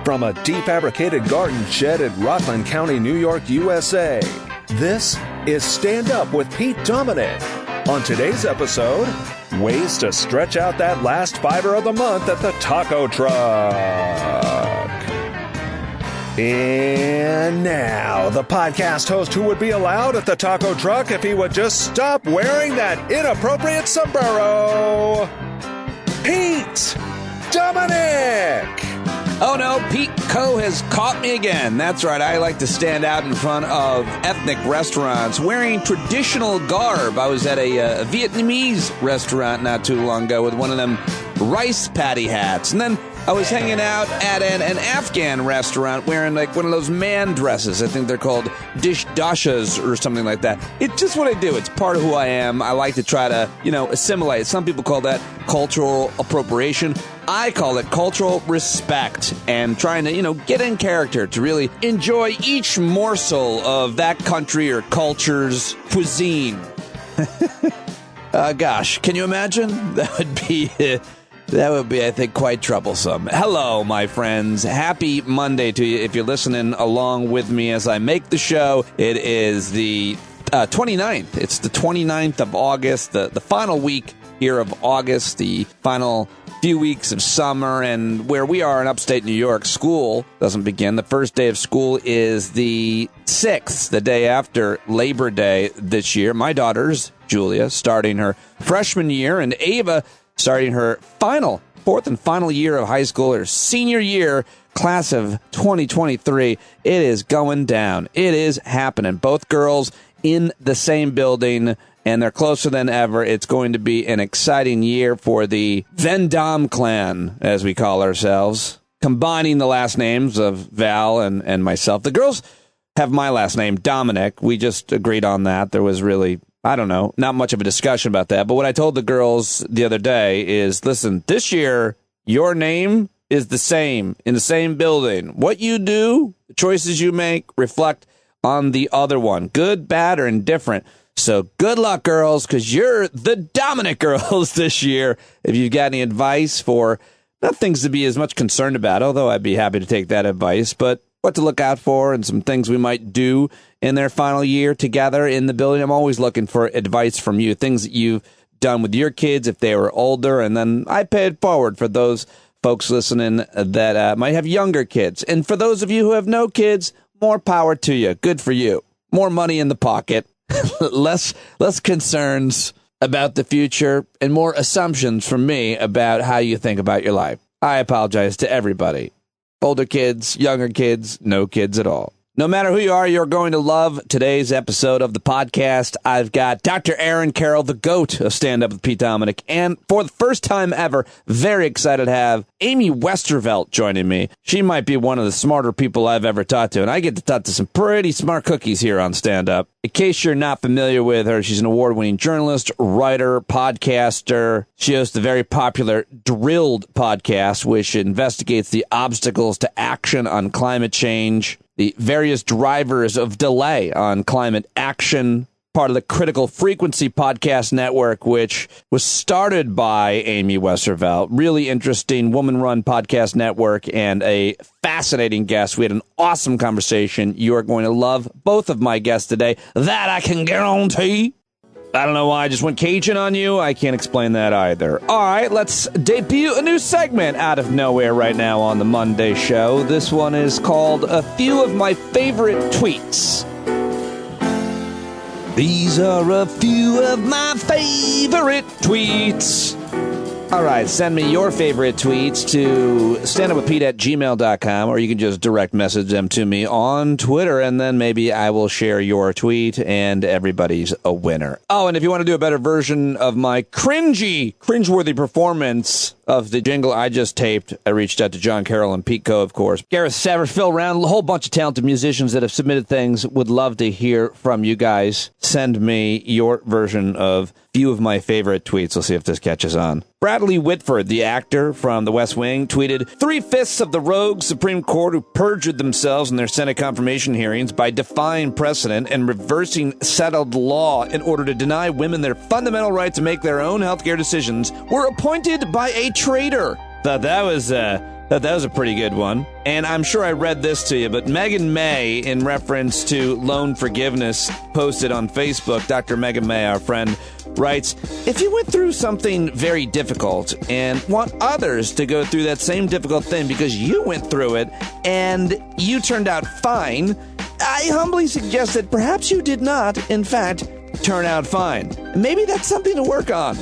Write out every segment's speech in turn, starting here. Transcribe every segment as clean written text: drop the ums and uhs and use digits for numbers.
from a defabricated garden shed at Rockland County, New York, USA. This is Stand Up with Pete Dominic. On today's episode, ways to stretch out that last fiver of the month at the taco truck. And now, the podcast host who would be allowed at the taco truck if he would just stop wearing that inappropriate sombrero, Pete Dominic! Oh no, Pete Co. has caught me again. That's right, I like to stand out in front of ethnic restaurants wearing traditional garb. I was at a Vietnamese restaurant not too long ago with one of them rice patty hats. And then I was hanging out at an Afghan restaurant wearing like one of those man dresses. I think they're called dish dashas or something like that. It's just what I do. It's part of who I am. I like to try to, assimilate. Some people call that cultural appropriation. I call it cultural respect and trying to, get in character to really enjoy each morsel of that country or culture's cuisine. Gosh, can you imagine? That would be, I think, quite troublesome. Hello, my friends. Happy Monday to you if you're listening along with me as I make the show. It is the 29th. It's the 29th of August, the final week here of August, the final few weeks of summer, and where we are in upstate New York, school doesn't begin. The first day of school is the 6th, the day after Labor Day this year. My daughter's, Julia, starting her freshman year, and Ava starting her fourth and final year of high school, her senior year, class of 2023. It is going down. It is happening. Both girls in the same building, and they're closer than ever. It's going to be an exciting year for the Venn Dom clan, as we call ourselves, combining the last names of Val and myself. The girls have my last name, Dominic. We just agreed on that. There was really, not much of a discussion about that. But what I told the girls the other day is, listen, this year, your name is the same in the same building. What you do, the choices you make reflect on the other one, good, bad, or indifferent. So good luck, girls, because you're the Dominic girls this year. If you've got any advice for not things to be as much concerned about, although I'd be happy to take that advice, but what to look out for and some things we might do in their final year together in the building. I'm always looking for advice from you, things that you've done with your kids if they were older, and then I pay it forward for those folks listening that might have younger kids. And for those of you who have no kids, more power to you. Good for you. More money in the pocket, less concerns about the future, and more assumptions from me about how you think about your life. I apologize to everybody. Older kids, younger kids, no kids at all. No matter who you are, you're going to love today's episode of the podcast. I've got Dr. Aaron Carroll, the GOAT of Stand Up with Pete Dominic, and for the first time ever, very excited to have Amy Westervelt joining me. She might be one of the smarter people I've ever talked to, and I get to talk to some pretty smart cookies here on Stand Up. In case you're not familiar with her, she's an award-winning journalist, writer, podcaster. She hosts the very popular Drilled podcast, which investigates the obstacles to action on climate change, the various drivers of delay on climate action, part of the Critical Frequency Podcast Network, which was started by Amy Westervelt. Really interesting woman-run podcast network and a fascinating guest. We had an awesome conversation. You are going to love both of my guests today. That I can guarantee. I don't know why I just went Cajun on you. I can't explain that either. All right, let's debut a new segment out of nowhere right now on the Monday show. This one is called A Few of My Favorite Tweets. These are a few of my favorite tweets. All right, send me your favorite tweets to standupwithpete@gmail.com, or you can just direct message them to me on Twitter, and then maybe I will share your tweet, and everybody's a winner. Oh, and if you want to do a better version of my cringeworthy performance of the jingle I just taped, I reached out to John Carroll and Pete Co., of course. Gareth Savage, Phil Round, a whole bunch of talented musicians that have submitted things. Would love to hear from you guys. Send me your version of few of my favorite tweets. We'll see if this catches on. Bradley Whitford, the actor from The West Wing, tweeted, 3/5 of the rogue Supreme Court who perjured themselves in their Senate confirmation hearings by defying precedent and reversing settled law in order to deny women their fundamental right to make their own healthcare decisions were appointed by a traitor. Thought that was a pretty good one. And I'm sure I read this to you, but Megan May, in reference to loan forgiveness, posted on Facebook, Dr. Megan May, our friend, writes, if you went through something very difficult and want others to go through that same difficult thing because you went through it and you turned out fine, I humbly suggest that perhaps you did not, in fact, turn out fine. Maybe that's something to work on.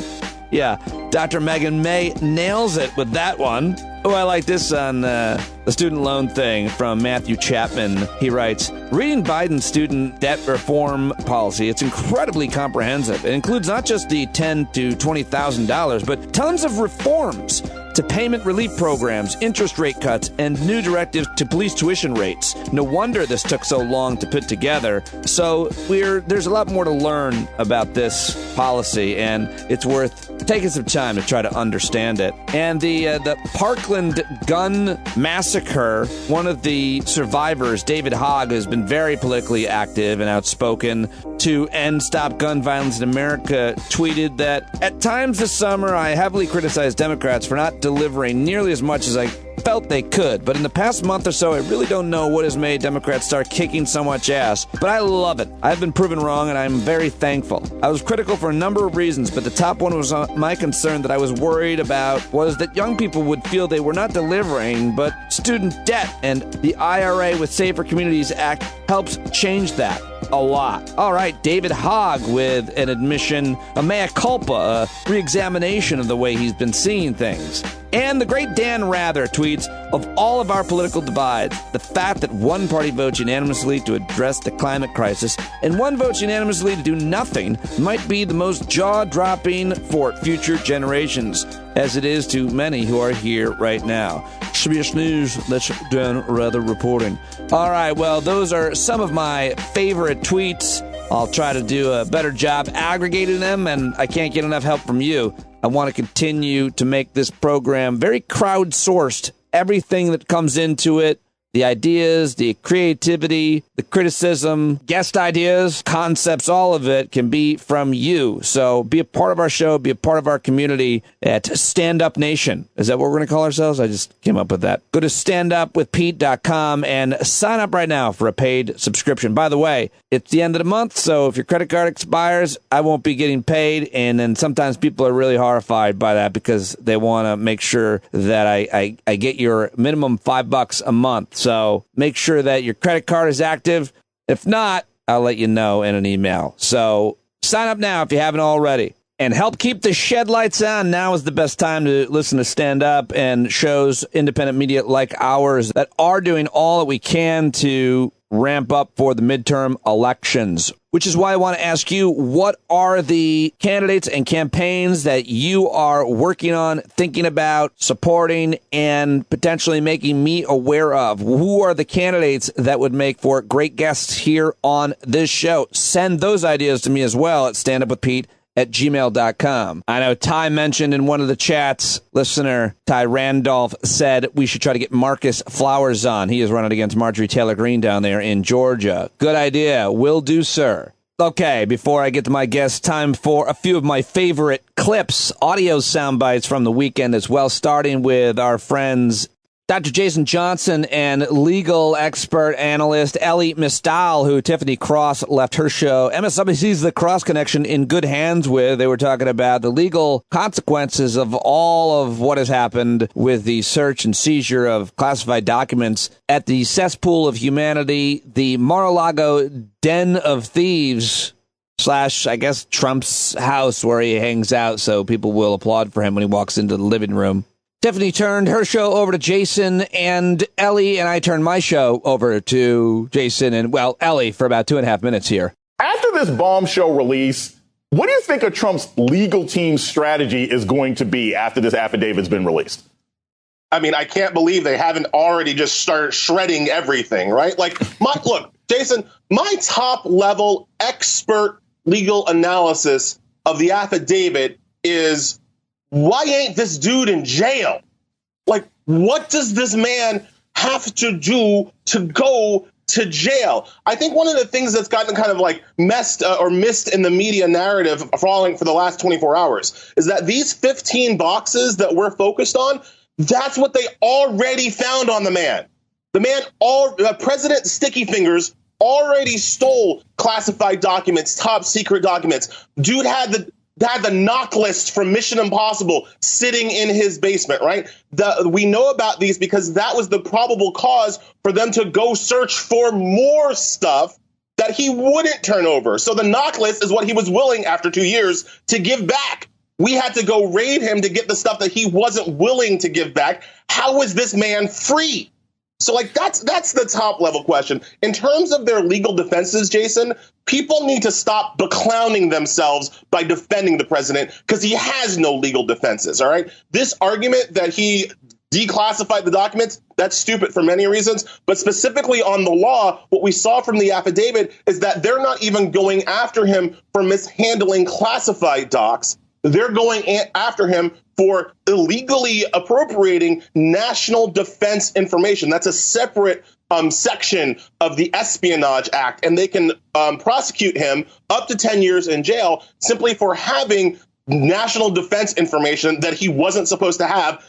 Yeah, Dr. Megan May nails it with that one. Oh, I like this on the student loan thing from Matthew Chapman. He writes, reading Biden's student debt reform policy, it's incredibly comprehensive. It includes not just the $10,000 to $20,000, but tons of reforms to payment relief programs, interest rate cuts, and new directives to police tuition rates. No wonder this took so long to put together. So there's a lot more to learn about this policy, and it's worth taking some time to try to understand it. And the Parkland gun massacre, one of the survivors, David Hogg, has been very politically active and outspoken to end stop gun violence in America, tweeted that at times this summer I heavily criticized Democrats for not delivering nearly as much as I felt they could, but in the past month or so, I really don't know what has made Democrats start kicking so much ass, but I love it. I've been proven wrong, and I'm very thankful. I was critical for a number of reasons, but the top one was my concern that I was worried about was that young people would feel they were not delivering, but student debt, and the IRA with Safer Communities Act helps change that a lot. All right, David Hogg with an admission, a mea culpa, a re-examination of the way he's been seeing things. And the great Dan Rather tweets, of all of our political divides, the fact that one party votes unanimously to address the climate crisis and one votes unanimously to do nothing might be the most jaw-dropping for future generations, as it is to many who are here right now. CBS News, that's Dan Rather reporting. All right, well, those are some of my favorite tweets. I'll try to do a better job aggregating them, and I can't get enough help from you. I want to continue to make this program very crowdsourced. Everything that comes into it, the ideas, the creativity, the criticism, guest ideas, concepts, all of it can be from you. So be a part of our show, be a part of our community at Stand Up Nation. Is that what we're going to call ourselves? I just came up with that. Go to standupwithpete.com and sign up right now for a paid subscription. By the way, it's the end of the month, so if your credit card expires, I won't be getting paid. And then sometimes people are really horrified by that because they want to make sure that I get your minimum $5 a month. So make sure that your credit card is active. If not, I'll let you know in an email. So sign up now if you haven't already. And help keep the shed lights on. Now is the best time to listen to Stand Up and shows, independent media like ours, that are doing all that we can to ramp up for the midterm elections. Which is why I want to ask you, what are the candidates and campaigns that you are working on, thinking about, supporting, and potentially making me aware of? Who are the candidates that would make for great guests here on this show? Send those ideas to me as well at standupwithpete@gmail.com. I know Ty mentioned in one of the chats, listener Ty Randolph said we should try to get Marcus Flowers on. He is running against Marjorie Taylor Greene down there in Georgia. Good idea. Will do, sir. Okay, before I get to my guest, time for a few of my favorite clips, audio sound bites from the weekend as well, starting with our friends Dr. Jason Johnson and legal expert analyst Ellie Mistal, who Tiffany Cross left her show. MSNBC's The Cross Connection in good hands with. They were talking about the legal consequences of all of what has happened with the search and seizure of classified documents at the cesspool of humanity, the Mar-a-Lago den of thieves / I guess Trump's house where he hangs out so people will applaud for him when he walks into the living room. Tiffany turned her show over to Jason and Ellie, and I turned my show over to Jason and, well, Ellie for about 2.5 minutes here. After this bombshell release, what do you think of Trump's legal team's strategy is going to be after this affidavit's been released? I mean, I can't believe they haven't already just started shredding everything, right? Like, look, Jason, my top level expert legal analysis of the affidavit is, why ain't this dude in jail? Like, what does this man have to do to go to jail? I think one of the things that's gotten kind of like missed in the media narrative following for the last 24 hours is that these 15 boxes that we're focused on, That's what they already found on the man. The man, President Sticky Fingers, already stole classified documents, top secret documents. Dude had the knock list from Mission Impossible sitting in his basement, right? We know about these because that was the probable cause for them to go search for more stuff that he wouldn't turn over. So the knock list is what he was willing after 2 years to give back. We had to go raid him to get the stuff that he wasn't willing to give back. How is this man free? So, like, that's the top level question. In terms of their legal defenses, Jason, people need to stop beclowning themselves by defending the president because he has no legal defenses. All right. This argument that he declassified the documents, that's stupid for many reasons. But specifically on the law, what we saw from the affidavit is that they're not even going after him for mishandling classified docs. They're going after him for illegally appropriating national defense information. That's a separate section of the Espionage Act, and they can prosecute him up to 10 years in jail simply for having national defense information that he wasn't supposed to have,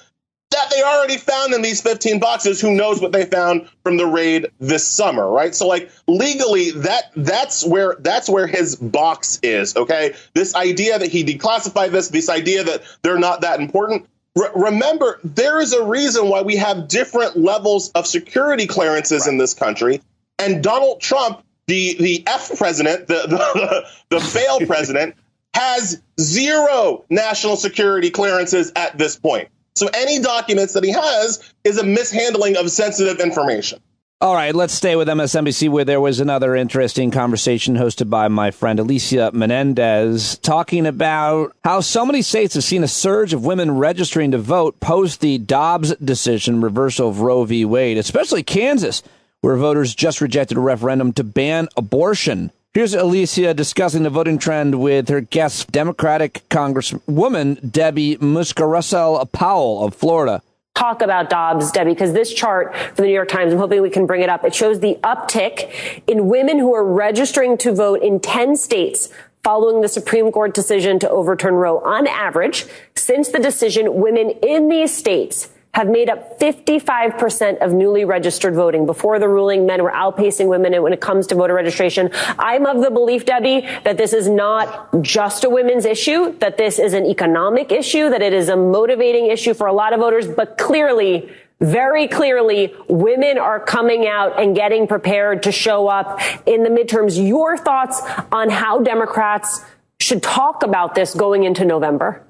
that they already found in these 15 boxes. Who knows what they found from the raid this summer, right? So, like, legally, that's where his box is, okay? This idea that he declassified this idea that they're not that important. Remember, there is a reason why we have different levels of security clearances in this country, and Donald Trump, the F president, the failed president, has 0 national security clearances at this point. So any documents that he has is a mishandling of sensitive information. All right, let's stay with MSNBC, where there was another interesting conversation hosted by my friend Alicia Menendez, talking about how so many states have seen a surge of women registering to vote post the Dobbs decision reversal of Roe v. Wade, especially Kansas, where voters just rejected a referendum to ban abortion. Here's Alicia discussing the voting trend with her guest, Democratic Congresswoman Debbie Muscaresel-Powell of Florida. Talk about Dobbs, Debbie, because this chart from the New York Times, I'm hoping we can bring it up. It shows the uptick in women who are registering to vote in 10 states following the Supreme Court decision to overturn Roe. On average, since the decision, women in these states have made up 55% of newly registered voting. Before the ruling, men were outpacing women when it comes to voter registration. I'm of the belief, Debbie, that this is not just a women's issue, that this is an economic issue, that it is a motivating issue for a lot of voters, but clearly, very clearly, women are coming out and getting prepared to show up in the midterms. Your thoughts on how Democrats should talk about this going into November?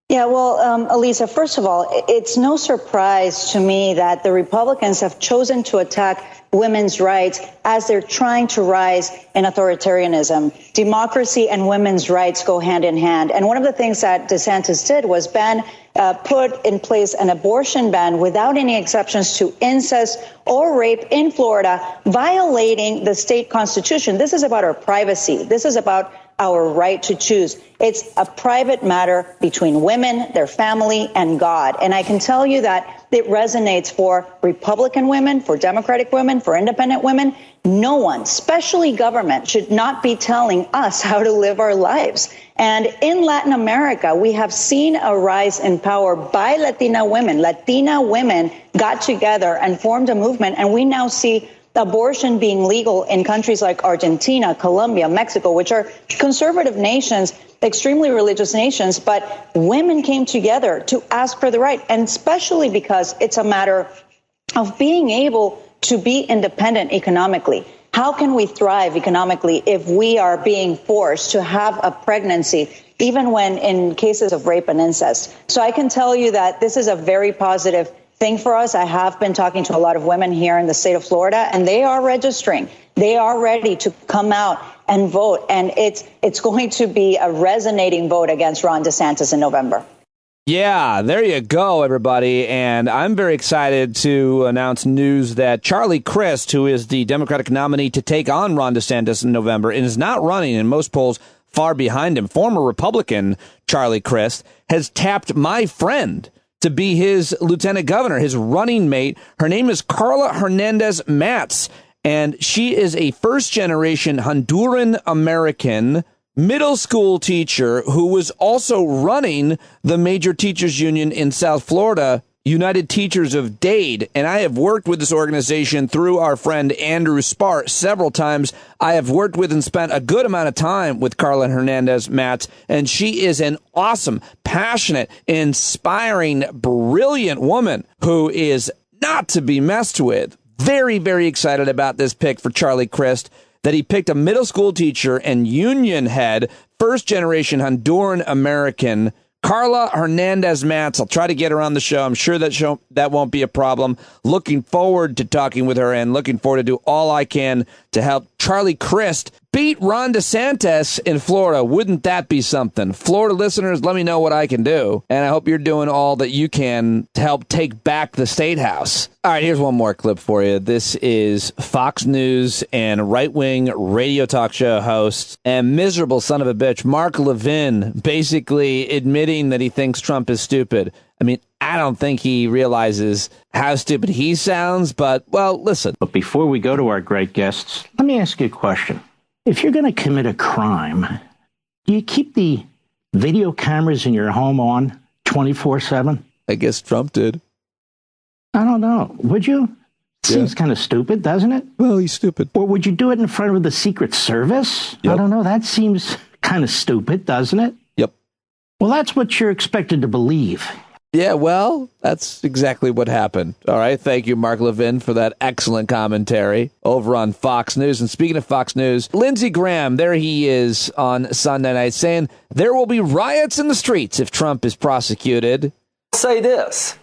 Yeah, well, Elisa, first of all, it's no surprise to me that the Republicans have chosen to attack women's rights as they're trying to rise in authoritarianism. Democracy and women's rights go hand in hand. And one of the things that DeSantis did was put in place an abortion ban without any exceptions to incest or rape in Florida, violating the state constitution. This is about our privacy. This is about our right to choose. It's a private matter between women, their family, and God. And I can tell you that it resonates for Republican women, for Democratic women, for independent women. No one, especially government, should not be telling us how to live our lives. And in Latin America, we have seen a rise in power by Latina women. Latina women got together and formed a movement, and we now see abortion being legal in countries like Argentina, Colombia, Mexico, which are conservative nations, extremely religious nations, but women came together to ask for the right, and especially because it's a matter of being able to be independent economically. How can we thrive economically if we are being forced to have a pregnancy, even when in cases of rape and incest? So I can tell you that this is a very positive thing for us. I have been talking to a lot of women here in the state of Florida, and they are registering. They are ready to come out and vote. And it's going to be a resonating vote against Ron DeSantis in November. Yeah, there you go, everybody. And I'm very excited to announce news that Charlie Crist, who is the Democratic nominee to take on Ron DeSantis in November and is not running in most polls far behind him, former Republican Charlie Crist, has tapped my friend to be his lieutenant governor, his running mate. Her name is Carla Hernandez Matz, and she is a first-generation Honduran-American middle school teacher who was also running the major teachers union in South Florida United Teachers of Dade, and I have worked with this organization through our friend Andrew Spar several times. I have worked with and spent a good amount of time with Carla Hernandez-Matz, and she is an awesome, passionate, inspiring, brilliant woman who is not to be messed with. Very, very excited about this pick for Charlie Crist, that he picked a middle school teacher and union head, first-generation Honduran American, Carla Hernandez-Matz. I'll try to get her on the show. I'm sure that won't be a problem. Looking forward to talking with her and looking forward to do all I can to help Charlie Crist beat Ron DeSantis in Florida. Wouldn't that be something? Florida listeners, let me know what I can do. And I hope you're doing all that you can to help take back the State House. All right, here's one more clip for you. This is Fox News and right-wing radio talk show host and miserable son of a bitch, Mark Levin, basically admitting that he thinks Trump is stupid. I mean, I don't think he realizes how stupid he sounds, but, well, listen. But before we go to our great guests, let me ask you a question. If you're going to commit a crime, do you keep the video cameras in your home on 24/7? I guess Trump did. I don't know. Would you? Seems kind of stupid, doesn't it? Well, he's stupid. Or would you do it in front of the Secret Service? Yep. I don't know. That seems kind of stupid, doesn't it? Yep. Well, that's what you're expected to believe. Yeah, well, that's exactly what happened. All right. Thank you, Mark Levin, for that excellent commentary over on Fox News. And speaking of Fox News, Lindsey Graham, there he is on Sunday night saying there will be riots in the streets if Trump is prosecuted. I'll say this.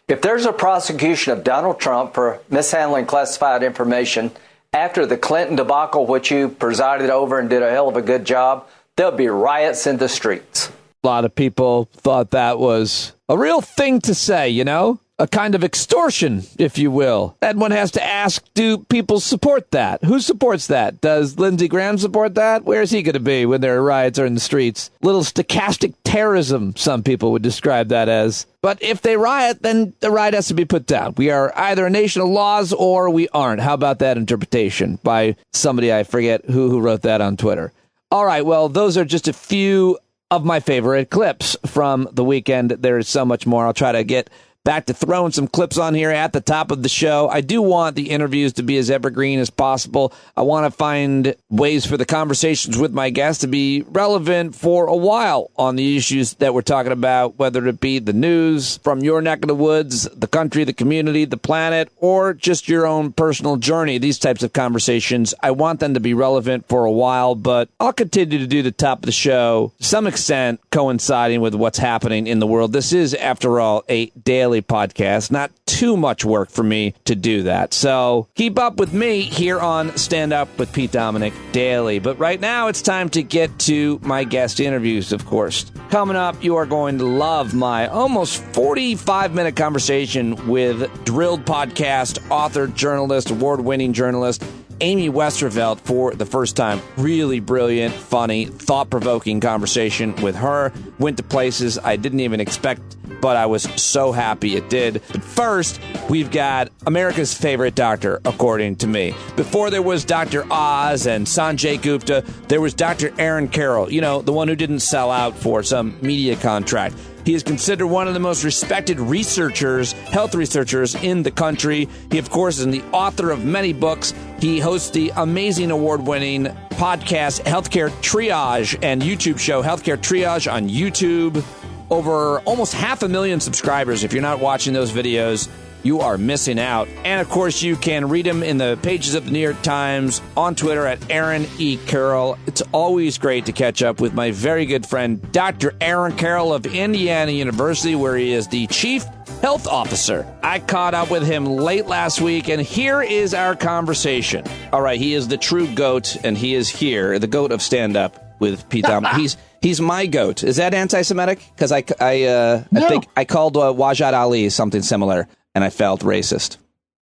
If there's a prosecution of Donald Trump for mishandling classified information after the Clinton debacle, which you presided over and did a hell of a good job, there'll be riots in the streets. A lot of people thought that was a real thing to say, you know, a kind of extortion, if you will. And one has to ask, do people support that? Who supports that? Does Lindsey Graham support that? Where's he going to be when there are riots or in the streets? Little stochastic terrorism, some people would describe that as. But if they riot, then the riot has to be put down. We are either a nation of laws or we aren't. How about that interpretation by somebody, I forget who wrote that on Twitter. All right, well, those are just a few of my favorite clips from the weekend. There is so much more. I'll try to get back to throwing some clips on here at the top of the show. I do want the interviews to be as evergreen as possible. I want to find ways for the conversations with my guests to be relevant for a while on the issues that we're talking about, whether it be the news from your neck of the woods, the country, the community, the planet, or just your own personal journey. These types of conversations, I want them to be relevant for a while, but I'll continue to do the top of the show to some extent coinciding with what's happening in the world. This is, after all, a daily podcast. Not too much work for me to do that. So keep up with me here on Stand Up with Pete Dominick Daily. But right now it's time to get to my guest interviews, of course. Coming up, you are going to love my almost 45-minute conversation with Drilled podcast, author, journalist, award-winning journalist, Amy Westervelt for the first time. Really brilliant, funny, thought-provoking conversation with her. Went to places I didn't even expect, but I was so happy it did. But first, we've got America's favorite doctor, according to me. Before there was Dr. Oz and Sanjay Gupta, there was Dr. Aaron Carroll, you know, the one who didn't sell out for some media contract. He is considered one of the most respected researchers, health researchers in the country. He, of course, is the author of many books. He hosts the amazing award-winning podcast Healthcare Triage and YouTube show Healthcare Triage on YouTube. Over almost 500,000 subscribers. If you're not watching those videos, you are missing out. And, of course, you can read them in the pages of the New York Times, on Twitter at Aaron E. Carroll. It's always great to catch up with my very good friend, Dr. Aaron Carroll of Indiana University, where he is the chief health officer. I caught up with him late last week, and here is our conversation. All right, he is the true GOAT, and he is here, the GOAT of stand-up with Pete Dominick. He's my GOAT. Is that anti-Semitic? Because I think I called Wajad Ali something similar, and I felt racist.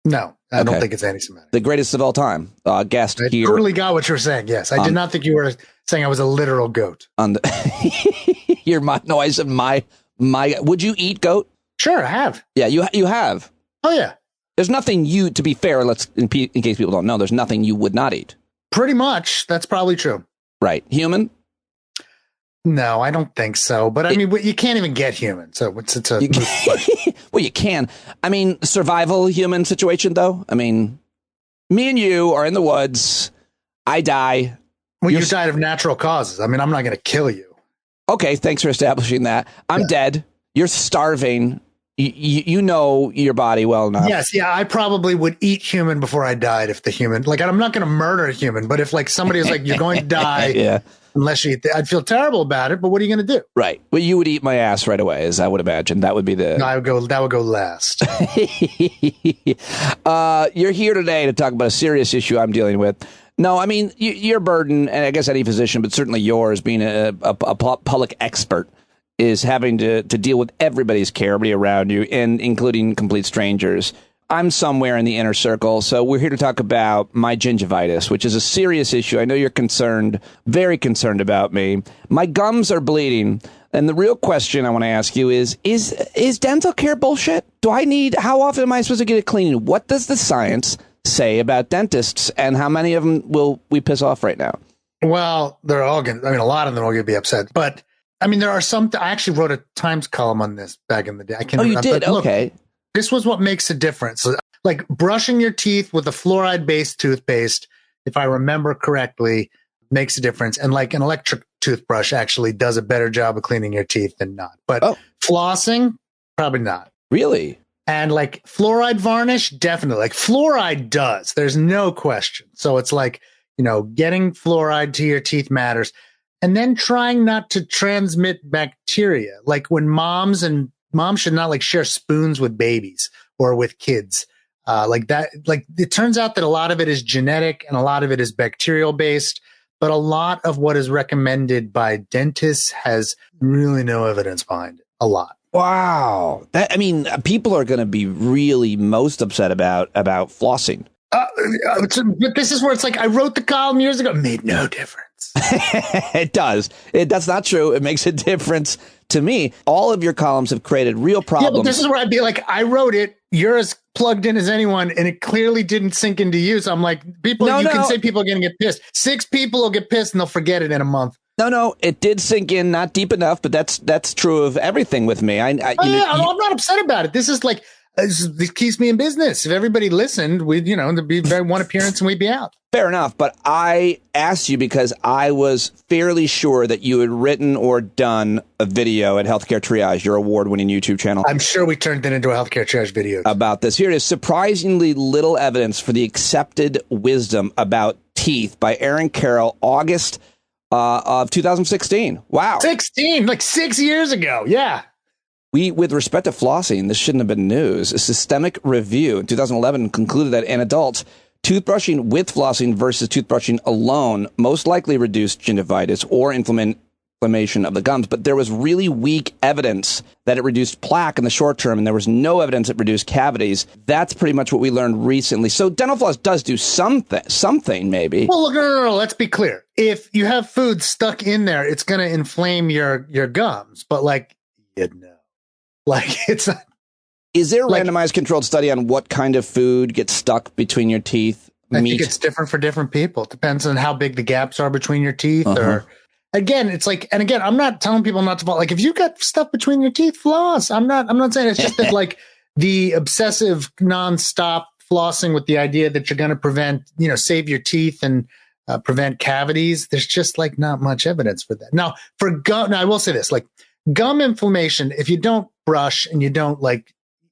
No, I don't think it's anti-Semitic. The greatest of all time. Guest I here. totally got what you were saying. Yes, I did not think you were saying I was a literal goat. On the no, I said my. Would you eat goat? Sure, I have. Yeah, you have. Oh yeah. There's nothing to be fair. In case people don't know, there's nothing you would not eat. Pretty much. That's probably true. Right. Human? No, I don't think so. But I mean, you can't even get human. So it's a Well, you can. I mean, survival human situation, though. I mean, me and you are in the woods. I die. Well, you died of natural causes. I mean, I'm not going to kill you. Okay, thanks for establishing that. I'm dead. You're starving. You know your body well enough. Yes, yeah, I probably would eat human before I died if the human, like, I'm not going to murder a human, but if like somebody is like, you're going to die unless you eat, I'd feel terrible about it, but what are you going to do? Right. Well, you would eat my ass right away, as I would imagine. That would be the... That would go last. You're here today to talk about a serious issue I'm dealing with. No, I mean, your burden, and I guess any physician, but certainly yours, being a public expert, is having to deal with everybody's care, everybody around you, and including complete strangers. I'm somewhere in the inner circle, so we're here to talk about my gingivitis, which is a serious issue. I know you're concerned, very concerned about me. My gums are bleeding, and the real question I want to ask you is dental care bullshit? How often am I supposed to get a cleaning? What does the science say about dentists, and how many of them will we piss off right now? Well, they're all going to, I mean, a lot of them are going to be upset, but I mean, there are some. I actually wrote a Times column on this back in the day. You did? Look, okay. This was what makes a difference. Like brushing your teeth with a fluoride-based toothpaste, if I remember correctly, makes a difference. And like an electric toothbrush actually does a better job of cleaning your teeth than not. But flossing, probably not. Really? And like fluoride varnish, definitely. Like fluoride does. There's no question. So it's like, getting fluoride to your teeth matters. And then trying not to transmit bacteria, like when moms should not like share spoons with babies or with kids, like that. Like it turns out that a lot of it is genetic and a lot of it is bacterial based, but a lot of what is recommended by dentists has really no evidence behind it. A lot. Wow. People are going to be really most upset about flossing. But this is where it's like, I wrote the column years ago. It made no difference. It does. That's not true. It makes a difference to me. All of your columns have created real problems. Yeah, but this is where I'd be like, I wrote it. You're as plugged in as anyone, and it clearly didn't sink into you. So I'm like, can say people are going to get pissed. 6 people will get pissed and they'll forget it in a month. No, it did sink in, not deep enough, but that's true of everything with me. I'm not upset about it. This is like, this keeps me in business. If everybody listened, there'd be very one appearance and we'd be out. Fair enough. But I asked you because I was fairly sure that you had written or done a video at Healthcare Triage, your award-winning YouTube channel. I'm sure we turned it into a Healthcare Triage video. About this. Here it is. Surprisingly little evidence for the accepted wisdom about teeth by Aaron Carroll, August of 2016. Wow. 16, like 6 years ago. Yeah. With respect to flossing, this shouldn't have been news. A systemic review in 2011 concluded that in adults, toothbrushing with flossing versus toothbrushing alone most likely reduced gingivitis or inflammation of the gums. But there was really weak evidence that it reduced plaque in the short term, and there was no evidence it reduced cavities. That's pretty much what we learned recently. So dental floss does do something maybe. Well, look, no. Let's be clear. If you have food stuck in there, it's going to inflame your gums. But like, it's not. Is there a randomized controlled study on what kind of food gets stuck between your teeth? I think it's different for different people. It depends on how big the gaps are between your teeth. Or again, it's like, and again, I'm not telling people not to floss. Like if you got stuff between your teeth, floss. I'm not saying it's just that like the obsessive nonstop flossing with the idea that you're going to prevent, save your teeth and prevent cavities. There's just like not much evidence for that. Now for gum, I will say this, like gum inflammation, if you don't brush and you don't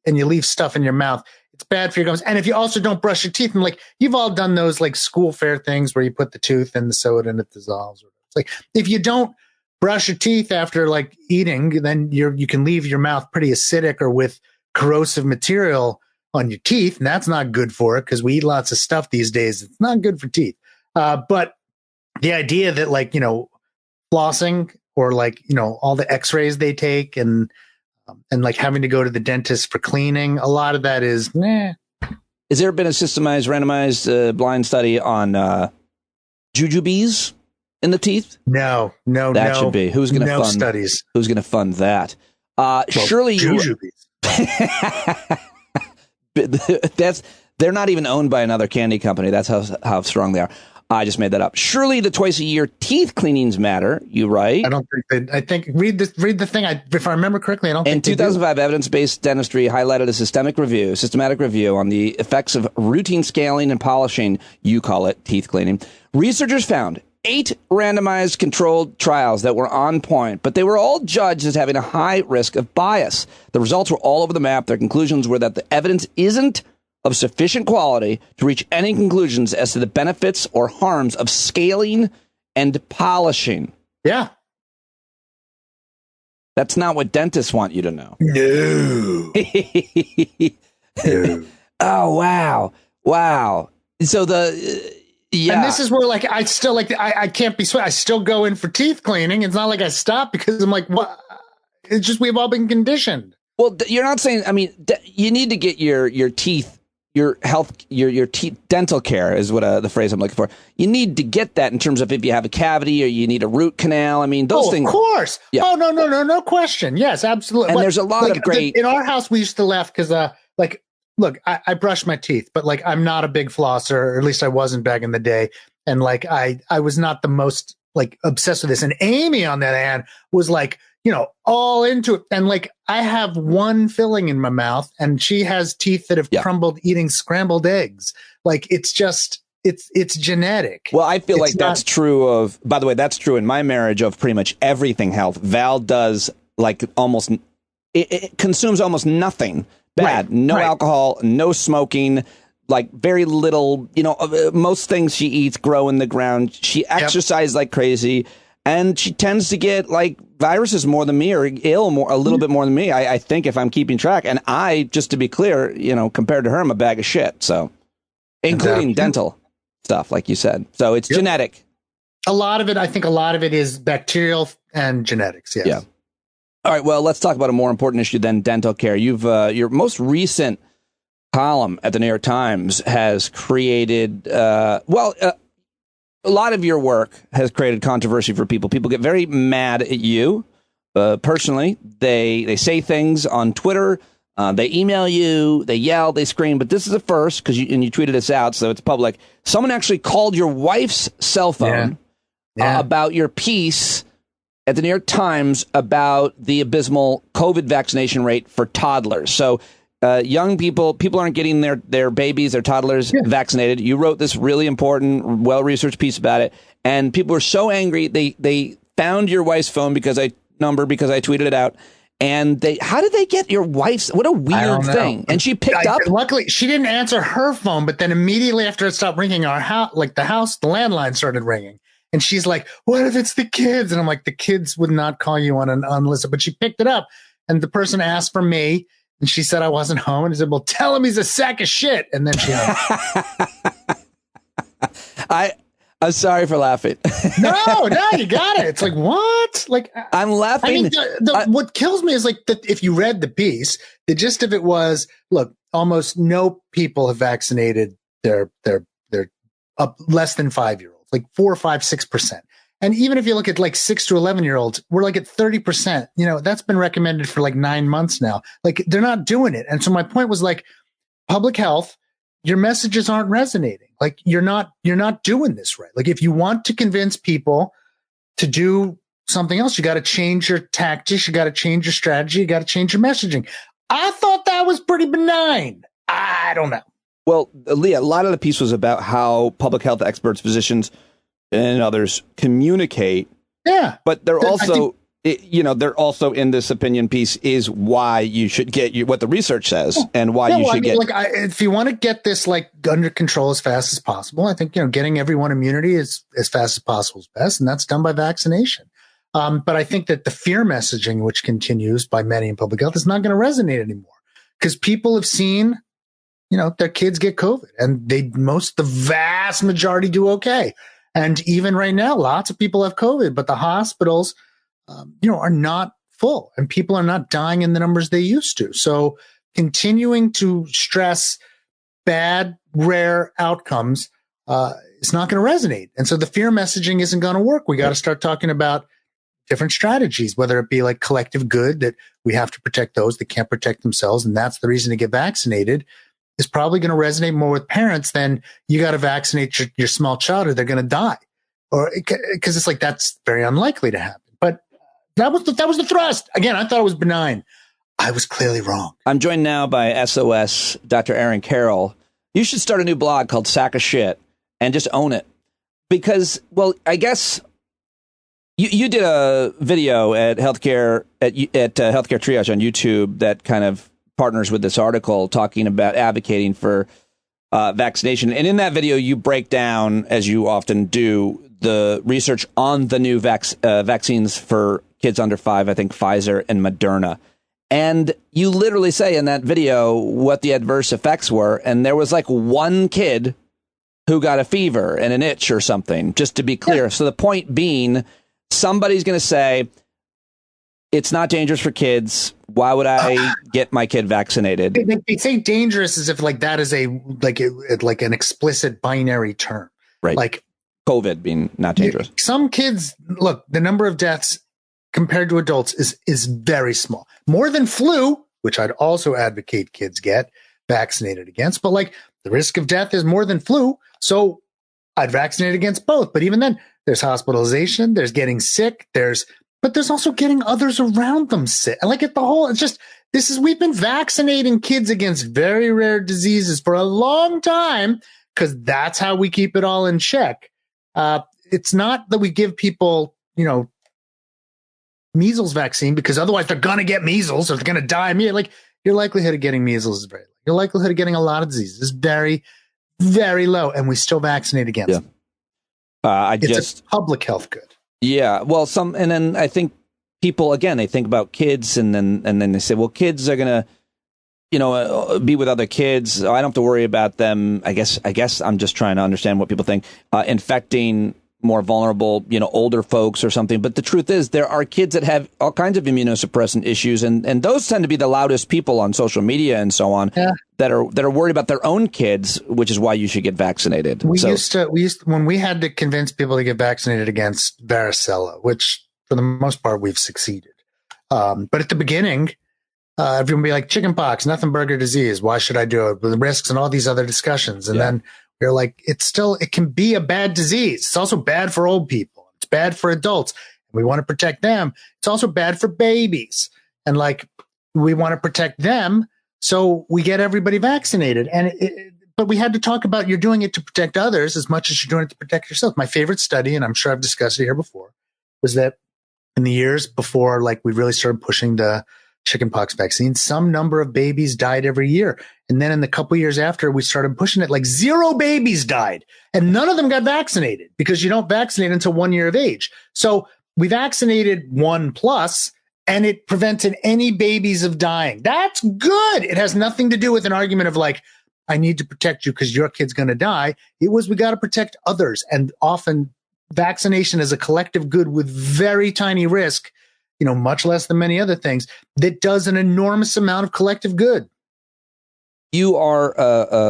and you leave stuff in your mouth, it's bad for your gums. And if you also don't brush your teeth, and like you've all done those like school fair things where you put the tooth in the soda and it dissolves. It's like if you don't brush your teeth after like eating, then you can leave your mouth pretty acidic or with corrosive material on your teeth, and that's not good for it because we eat lots of stuff these days. It's not good for teeth. But the idea that like flossing or like all the X-rays they take and like having to go to the dentist for cleaning, a lot of that is nah. Has there been a systemized, randomized, blind study on jujubes in the teeth? No. That should be. Who's going to fund studies? Who's going to fund that? Surely jujubes. They're not even owned by another candy company. That's how strong they are. I just made that up. Surely the twice-a-year teeth cleanings matter. You right? I don't think that. I think read the thing. If I remember correctly, I don't think. In 2005, evidence-based dentistry highlighted a systematic review on the effects of routine scaling and polishing. You call it teeth cleaning. Researchers found 8 randomized controlled trials that were on point, but they were all judged as having a high risk of bias. The results were all over the map. Their conclusions were that the evidence isn't of sufficient quality to reach any conclusions as to the benefits or harms of scaling and polishing. Yeah. That's not what dentists want you to know. No. No. Oh, wow. Wow. So yeah. And this is where, like, I still, like, I can't be sweet. I still go in for teeth cleaning. It's not like I stop because I'm like, what? It's just we've all been conditioned. Well, you're not saying, I mean, you need to get your teeth, your health, your teeth, dental care is what the phrase I'm looking for. You need to get that in terms of if you have a cavity or you need a root canal. I mean, those things. Of course. Yeah. Oh, no question. Yes, absolutely. And there's a lot of great. In our house, we used to laugh because, look, I brush my teeth, but like I'm not a big flosser, or at least I wasn't back in the day. And like I was not the most like obsessed with this. And Amy, on the other hand, was like, all into it. And like I have one filling in my mouth, and she has teeth that have crumbled eating scrambled eggs. Like it's just it's genetic. Well, I feel like that's true of. By the way, that's true in my marriage of pretty much everything health. Val does like almost. It consumes almost nothing. Bad. Right, no alcohol, no smoking, like very little, most things she eats grow in the ground. She exercises like crazy, and she tends to get like viruses more than me, or ill a little bit more than me. I think, if I'm keeping track. And I, just to be clear, compared to her, I'm a bag of shit. So, including dental stuff, like you said. So it's genetic. I think a lot of it is bacterial and genetics. Yes. Yeah. All right, well, let's talk about a more important issue than dental care. You've your most recent column at the New York Times has created, a lot of your work has created controversy for people. People get very mad at you personally. They say things on Twitter. They email you. They yell. They scream. But this is a first, because you tweeted this out, so it's public. Someone actually called your wife's cell phone about your piece at the New York Times about the abysmal COVID vaccination rate for toddlers. So young people aren't getting their babies, their toddlers vaccinated. You wrote this really important, well-researched piece about it. And people were so angry. They found your wife's phone because I tweeted it out. And how did they get your wife's? What a weird thing. And she picked up. Luckily, she didn't answer her phone, but then immediately after it stopped ringing, the landline started ringing. And she's like, what if it's the kids? And I'm like, the kids would not call you on an unlisted. But she picked it up, and the person asked for me, and she said I wasn't home. And I said, well, tell him he's a sack of shit. And then she hung. I'm sorry for laughing. No, you got it. It's like, what? Like, I'm laughing. I mean, what kills me is like that. If you read the piece, the gist of it was, look, almost no people have vaccinated their up less than 5-year-olds. Like 4, 5, 6%. And even if you look at like 6 to 11-year-olds, we're like at 30%. That's been recommended for like 9 months now. Like they're not doing it. And so my point was like, public health, your messages aren't resonating. Like you're not doing this right. Like if you want to convince people to do something else, you got to change your tactics. You got to change your strategy. You got to change your messaging. I thought that was pretty benign. I don't know. Well, Leah, a lot of the piece was about how public health experts, physicians, and others communicate. Yeah. But they're also, they're also in this opinion piece is why you should get what the research says and why you should get. If you want to get this like under control as fast as possible, I think, getting everyone immunity as fast as possible is best. And that's done by vaccination. But I think that the fear messaging, which continues by many in public health, is not going to resonate anymore because people have seen their kids get COVID, and the vast majority do okay. And even right now, lots of people have COVID, but the hospitals, are not full, and people are not dying in the numbers they used to. So continuing to stress bad, rare outcomes is not going to resonate. And so the fear messaging isn't going to work. We got to start talking about different strategies, whether it be like collective good, that we have to protect those that can't protect themselves, and that's the reason to get vaccinated, is probably going to resonate more with parents than you got to vaccinate your small child or they're going to die. Or because it's like, that's very unlikely to happen. But that was the thrust. Again, I thought it was benign. I was clearly wrong. I'm joined now by SOS, Dr. Aaron Carroll. You should start a new blog called Sack of Shit and just own it. Because, well, I guess you did a video at Healthcare Triage on YouTube that kind of partners with this article talking about advocating for vaccination. And in that video, you break down, as you often do, the research on the new vaccines for kids under 5, I think Pfizer and Moderna. And you literally say in that video what the adverse effects were. And there was like one kid who got a fever and an itch or something, just to be clear. Yeah. So the point being, somebody's going to say, it's not dangerous for kids. Why would I get my kid vaccinated? They say dangerous as if like that is like an explicit binary term. Right. Like COVID being not dangerous. Some kids, look, the number of deaths compared to adults is very small. More than flu, which I'd also advocate kids get vaccinated against. But like the risk of death is more than flu. So I'd vaccinate against both. But even then, there's hospitalization, there's getting sick, but there's also getting others around them sick. And like we've been vaccinating kids against very rare diseases for a long time because that's how we keep it all in check. It's not that we give people, measles vaccine because otherwise they're going to get measles or they're going to die. Like your likelihood of getting measles is very low. Your likelihood of getting a lot of diseases is very, very low. And we still vaccinate against them. It's a public health good. Yeah, well, and then I think people, again, they think about kids and then they say, well, kids are going to, be with other kids. I don't have to worry about them. I guess I'm just trying to understand what people think, infecting more vulnerable, older folks or something. But the truth is there are kids that have all kinds of immunosuppressant issues. And those tend to be the loudest people on social media and so on that are worried about their own kids, which is why you should get vaccinated. We used to, when we had to convince people to get vaccinated against varicella, which for the most part we've succeeded. But at the beginning, everyone would be like chickenpox, nothing burger disease. Why should I do it? With the risks and all these other discussions. And then you're like, it can be a bad disease. It's also bad for old people. It's bad for adults. We want to protect them. It's also bad for babies. And like, we want to protect them. So we get everybody vaccinated. But we had to talk about you're doing it to protect others as much as you're doing it to protect yourself. My favorite study, and I'm sure I've discussed it here before, was that in the years before, like we really started pushing the chickenpox vaccine, some number of babies died every year. And then in the couple years after we started pushing it, like 0 babies died and none of them got vaccinated because you don't vaccinate until 1 year of age. So we vaccinated 1+ and it prevented any babies of dying. That's good. It has nothing to do with an argument of like, I need to protect you because your kid's going to die. It was, we got to protect others. And often vaccination is a collective good with very tiny risk, much less than many other things, that does an enormous amount of collective good. You are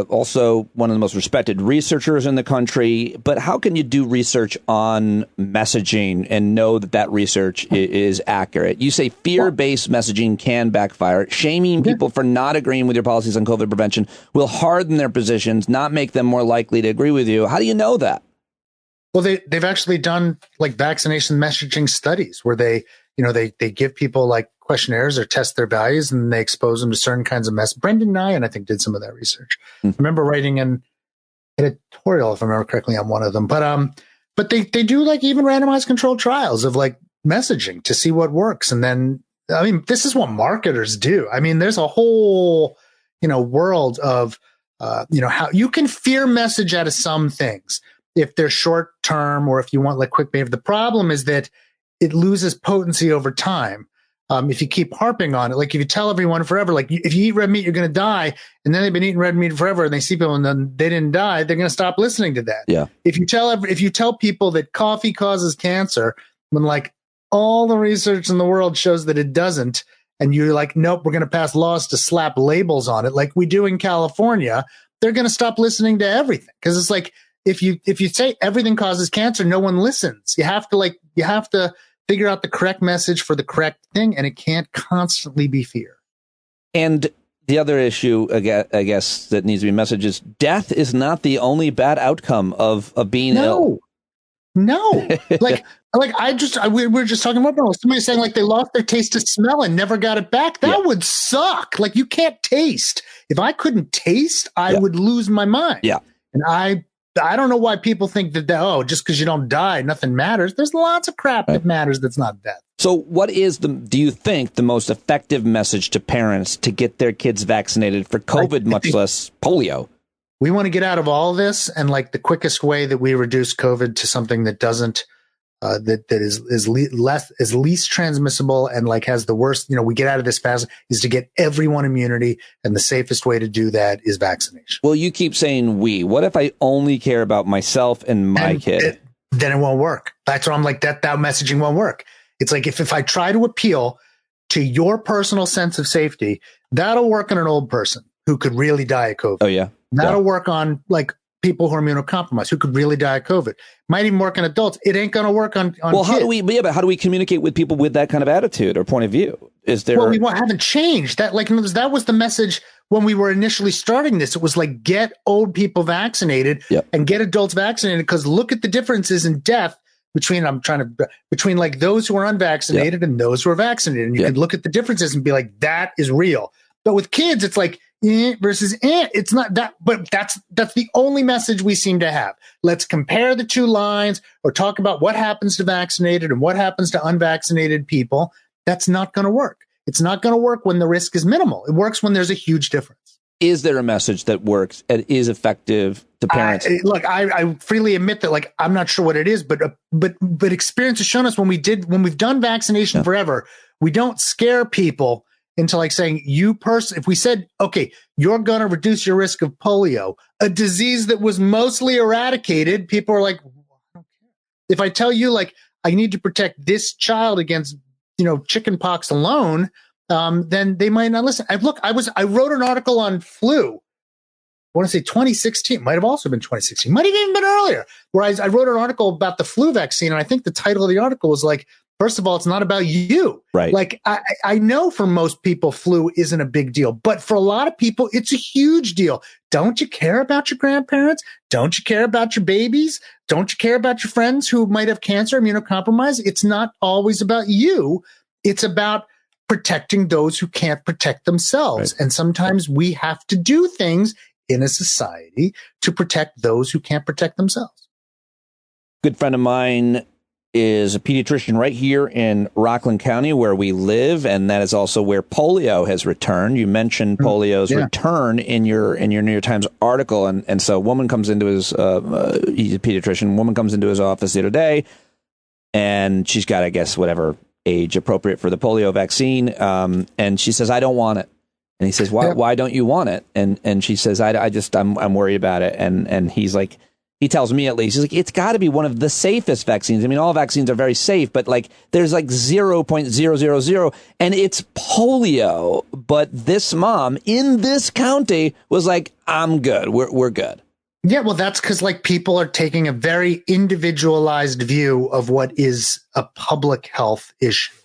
also one of the most respected researchers in the country, but how can you do research on messaging and know that research is accurate? You say fear-based messaging can backfire. Shaming people for not agreeing with your policies on COVID prevention will harden their positions, not make them more likely to agree with you. How do you know that? Well, they've actually done like vaccination messaging studies where they give people like questionnaires or test their values and they expose them to certain kinds of mess. Brendan Nyan, I think, did some of that research. I remember writing an editorial, if I remember correctly, on one of them. But they do like even randomized controlled trials of like messaging to see what works. And then, I mean, this is what marketers do. I mean, there's a whole, world of, how you can fear message out of some things if they're short term or if you want like quick behavior. The problem is that it loses potency over time. If you keep harping on it, like if you tell everyone forever, like if you eat red meat, you're going to die. And then they've been eating red meat forever and they see people and then they didn't die. They're going to stop listening to that. Yeah. If you tell people that coffee causes cancer, when like all the research in the world shows that it doesn't, and you're like, nope, we're going to pass laws to slap labels on it like we do in California, they're going to stop listening to everything. Cause it's like, if you say everything causes cancer, no one listens. You have to figure out the correct message for the correct thing, and it can't constantly be fear. And The other issue, I guess, that needs to be messaged is death is not the only bad outcome of being ill. No, like we were just talking about somebody saying like they lost their taste of smell and never got it back. That would suck. Like you can't taste. If I couldn't taste, I would lose my mind. Yeah. And I don't know why people think that, just because you don't die, nothing matters. There's lots of crap that matters that's not death. So what is do you think, the most effective message to parents to get their kids vaccinated for COVID, much less polio? We want to get out of all of this, and like the quickest way that we reduce COVID to something that doesn't, that is least transmissible and like has the worst, we get out of this fast, is to get everyone immunity, and the safest way to do that is vaccination. Well, you keep saying we. What if I only care about myself and my kid? Then it won't work. That's why I'm like that messaging won't work. It's like if I try to appeal to your personal sense of safety, that'll work on an old person who could really die of COVID. Oh yeah. That'll work on like people who are immunocompromised who could really die of COVID. Might even work on adults. It ain't going to work on well, kids. How do we communicate with people with that kind of attitude or point of view? Is there? Well, we haven't changed that. Like that was the message when we were initially starting this. It was like get old people vaccinated and get adults vaccinated, because look at the differences in death between like those who are unvaccinated and those who are vaccinated. And you could look at the differences and be like, that is real. But with kids, it's like versus it's not that, but that's the only message we seem to have. Let's compare the two lines or talk about what happens to vaccinated and what happens to unvaccinated people. That's not going to work. It's not going to work when the risk is minimal. It works when there's a huge difference. Is there a message that works and is effective to parents? Look, I freely admit that, like, I'm not sure what it is, but experience has shown us when we've done vaccination forever, we don't scare people into like saying if we said, okay, you're going to reduce your risk of polio, a disease that was mostly eradicated, people are like, I don't care. If I tell you like, I need to protect this child against, chicken pox alone, then they might not listen. I wrote an article on flu. I want to say 2016, might have also been 2016, might have even been earlier, where I wrote an article about the flu vaccine. And I think the title of the article was like, first of all, it's not about you. Right. Like I know for most people, flu isn't a big deal, but for a lot of people, it's a huge deal. Don't you care about your grandparents? Don't you care about your babies? Don't you care about your friends who might have cancer, immunocompromised? It's not always about you. It's about protecting those who can't protect themselves. Right. And sometimes we have to do things in a society to protect those who can't protect themselves. Good friend of mine is a pediatrician right here in Rockland County where we live, and that is also where polio has returned. You mentioned polio's return in your New York Times article, and so a woman comes into his he's a pediatrician. Woman comes into his office the other day, and she's got, I guess, whatever age appropriate for the polio vaccine, and she says, "I don't want it." And he says, "Why don't you want it?" And she says, "I'm worried about it." And he's like, he tells me at least, he's like, it's got to be one of the safest vaccines. I mean, all vaccines are very safe, but like there's like 0.000, and it's polio. But this mom in this county was like, I'm good. We're good. Yeah, well, that's because like people are taking a very individualized view of what is a public health issue.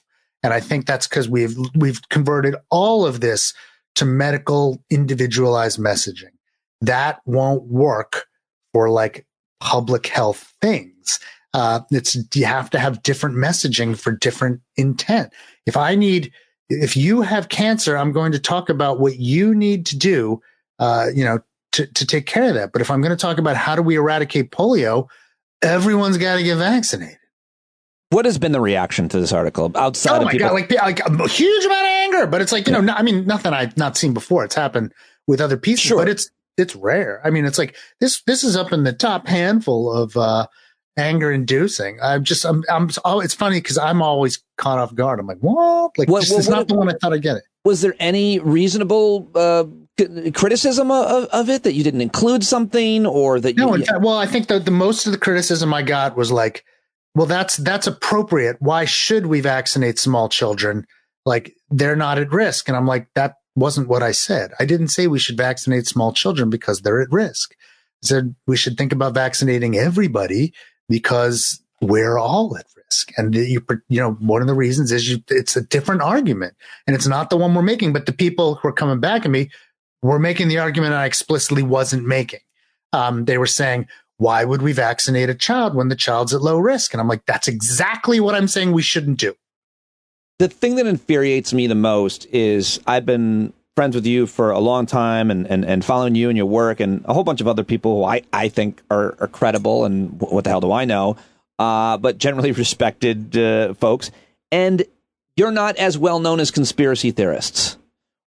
And I think that's because we've converted all of this to medical individualized messaging. That won't work for like public health things. You have to have different messaging for different intent. If you have cancer, I'm going to talk about what you need to do, to take care of that. But if I'm going to talk about how do we eradicate polio, everyone's got to get vaccinated. What has been the reaction to this article outside of people? God, like a huge amount of anger, but it's like, nothing I've not seen before. It's happened with other pieces, but it's rare. I mean, it's like this is up in the top handful of anger inducing. It's funny because I'm always caught off guard. I'm like, what? Like, it's not the one I thought I'd get it. Was there any reasonable criticism of it that you didn't include something or that? No, in fact, well, I think that the most of the criticism I got was like, well, that's appropriate. Why should we vaccinate small children? Like, they're not at risk. And I'm like, that wasn't what I said. I didn't say we should vaccinate small children because they're at risk. I said we should think about vaccinating everybody because we're all at risk. And one of the reasons is it's a different argument, and it's not the one we're making, but the people who are coming back at me were making the argument I explicitly wasn't making. They were saying, why would we vaccinate a child when the child's at low risk? And I'm like, that's exactly what I'm saying we shouldn't do. The thing that infuriates me the most is I've been friends with you for a long time and following you and your work and a whole bunch of other people who I think are credible, and what the hell do I know, but generally respected folks. And you're not as well known as conspiracy theorists.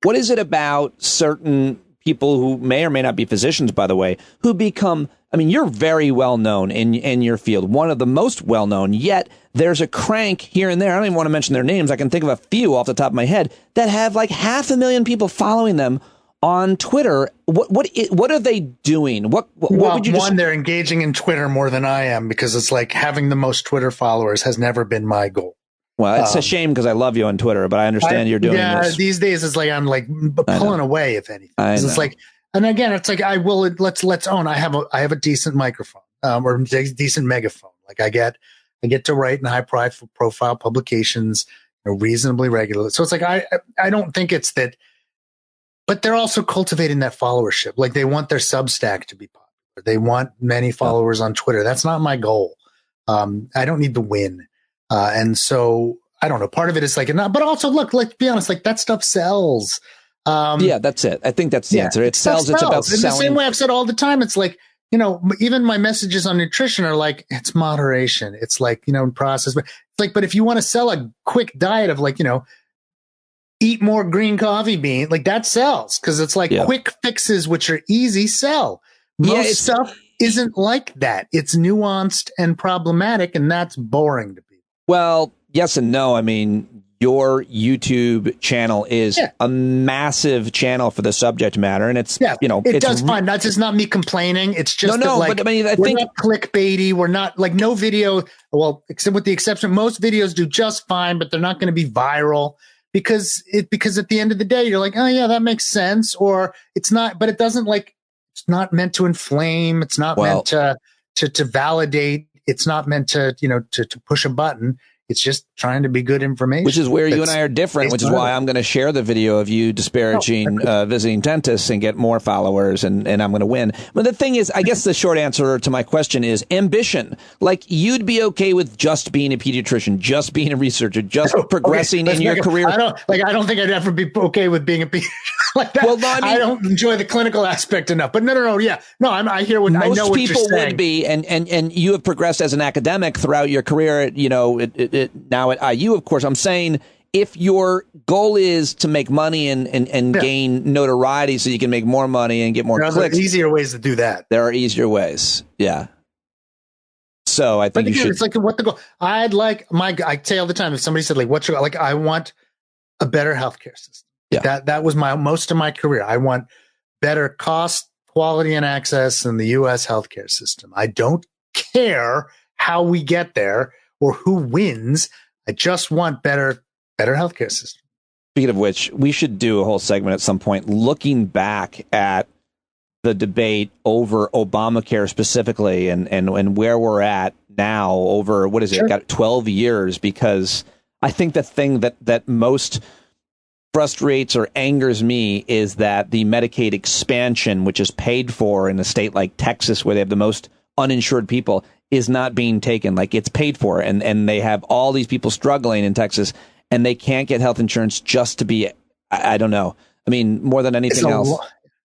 What is it about certain people who may or may not be physicians, by the way, who become, I mean, you're very well known in your field, one of the most well known, yet there's a crank here and there. I don't even want to mention their names. I can think of a few off the top of my head that have like 500,000 people following them on Twitter. What are they doing? What would you just... They're engaging in Twitter more than I am, because it's like having the most Twitter followers has never been my goal. Well, it's a shame because I love you on Twitter, but I understand you're doing this. Yeah, these days it's like I'm like pulling away, if anything. It's like, and again, it's like let's own. I have a decent microphone or decent megaphone. Like I get to write in high profile publications reasonably regularly. So it's like I don't think it's that, but they're also cultivating that followership. Like they want their Substack to be popular. They want many followers on Twitter. That's not my goal. I don't need the win. And so I don't know. Part of it is like, but also look, let's be honest, like that stuff sells. Yeah, that's it. I think that's the answer. It sells. It's about selling. In the same way I've said all the time, it's like, even my messages on nutrition are like, it's moderation. It's like, process, but it's like, but if you want to sell a quick diet of like, eat more green coffee bean, like that sells. Cause it's like quick fixes, which are easy sell. Most stuff isn't like that. It's nuanced and problematic, and that's boring to people. Well, yes and no. I mean, your YouTube channel is a massive channel for the subject matter, and it's it does fine. That's just not me complaining. It's just but I mean, I think we're not clickbaity. We're not like no video. Well, except with the exception, most videos do just fine, but they're not going to be viral because at the end of the day, you're like, oh yeah, that makes sense, or it's not. But it doesn't like it's not meant to inflame. It's not meant to validate. It's not meant to to push a button. It's just trying to be good information. Which is where you and I are different, which is why I'm going to share the video of you disparaging visiting dentists and get more followers, and I'm going to win. But the thing is, I guess the short answer to my question is ambition. Like, you'd be okay with just being a pediatrician, just being a researcher, just progressing in your career. I don't think I'd ever be okay with being a pediatrician like that. Well, no, I mean, I don't enjoy the clinical aspect enough. But no, yeah. No, I hear what I know what you're saying. Most people would be, and you have progressed as an academic throughout your career, now at IU, of course. I'm saying if your goal is to make money and gain notoriety so you can make more money and get more clicks. There are easier ways to do that. There are easier ways. Yeah. So I think you should. It's like what the goal. I say all the time, if somebody said like, what's your, like, I want a better healthcare system. Yeah. That was most of my career. I want better cost, quality, and access in the U.S. healthcare system. I don't care how we get there or who wins. I just want better healthcare system. Speaking of which, we should do a whole segment at some point looking back at the debate over Obamacare specifically and where we're at now over, what is it, got 12 years, because I think the thing that most frustrates or angers me is that the Medicaid expansion, which is paid for in a state like Texas where they have the most uninsured people, is not being taken. Like, it's paid for, and they have all these people struggling in Texas, and they can't get health insurance just to be, I don't know. I mean, more than anything else.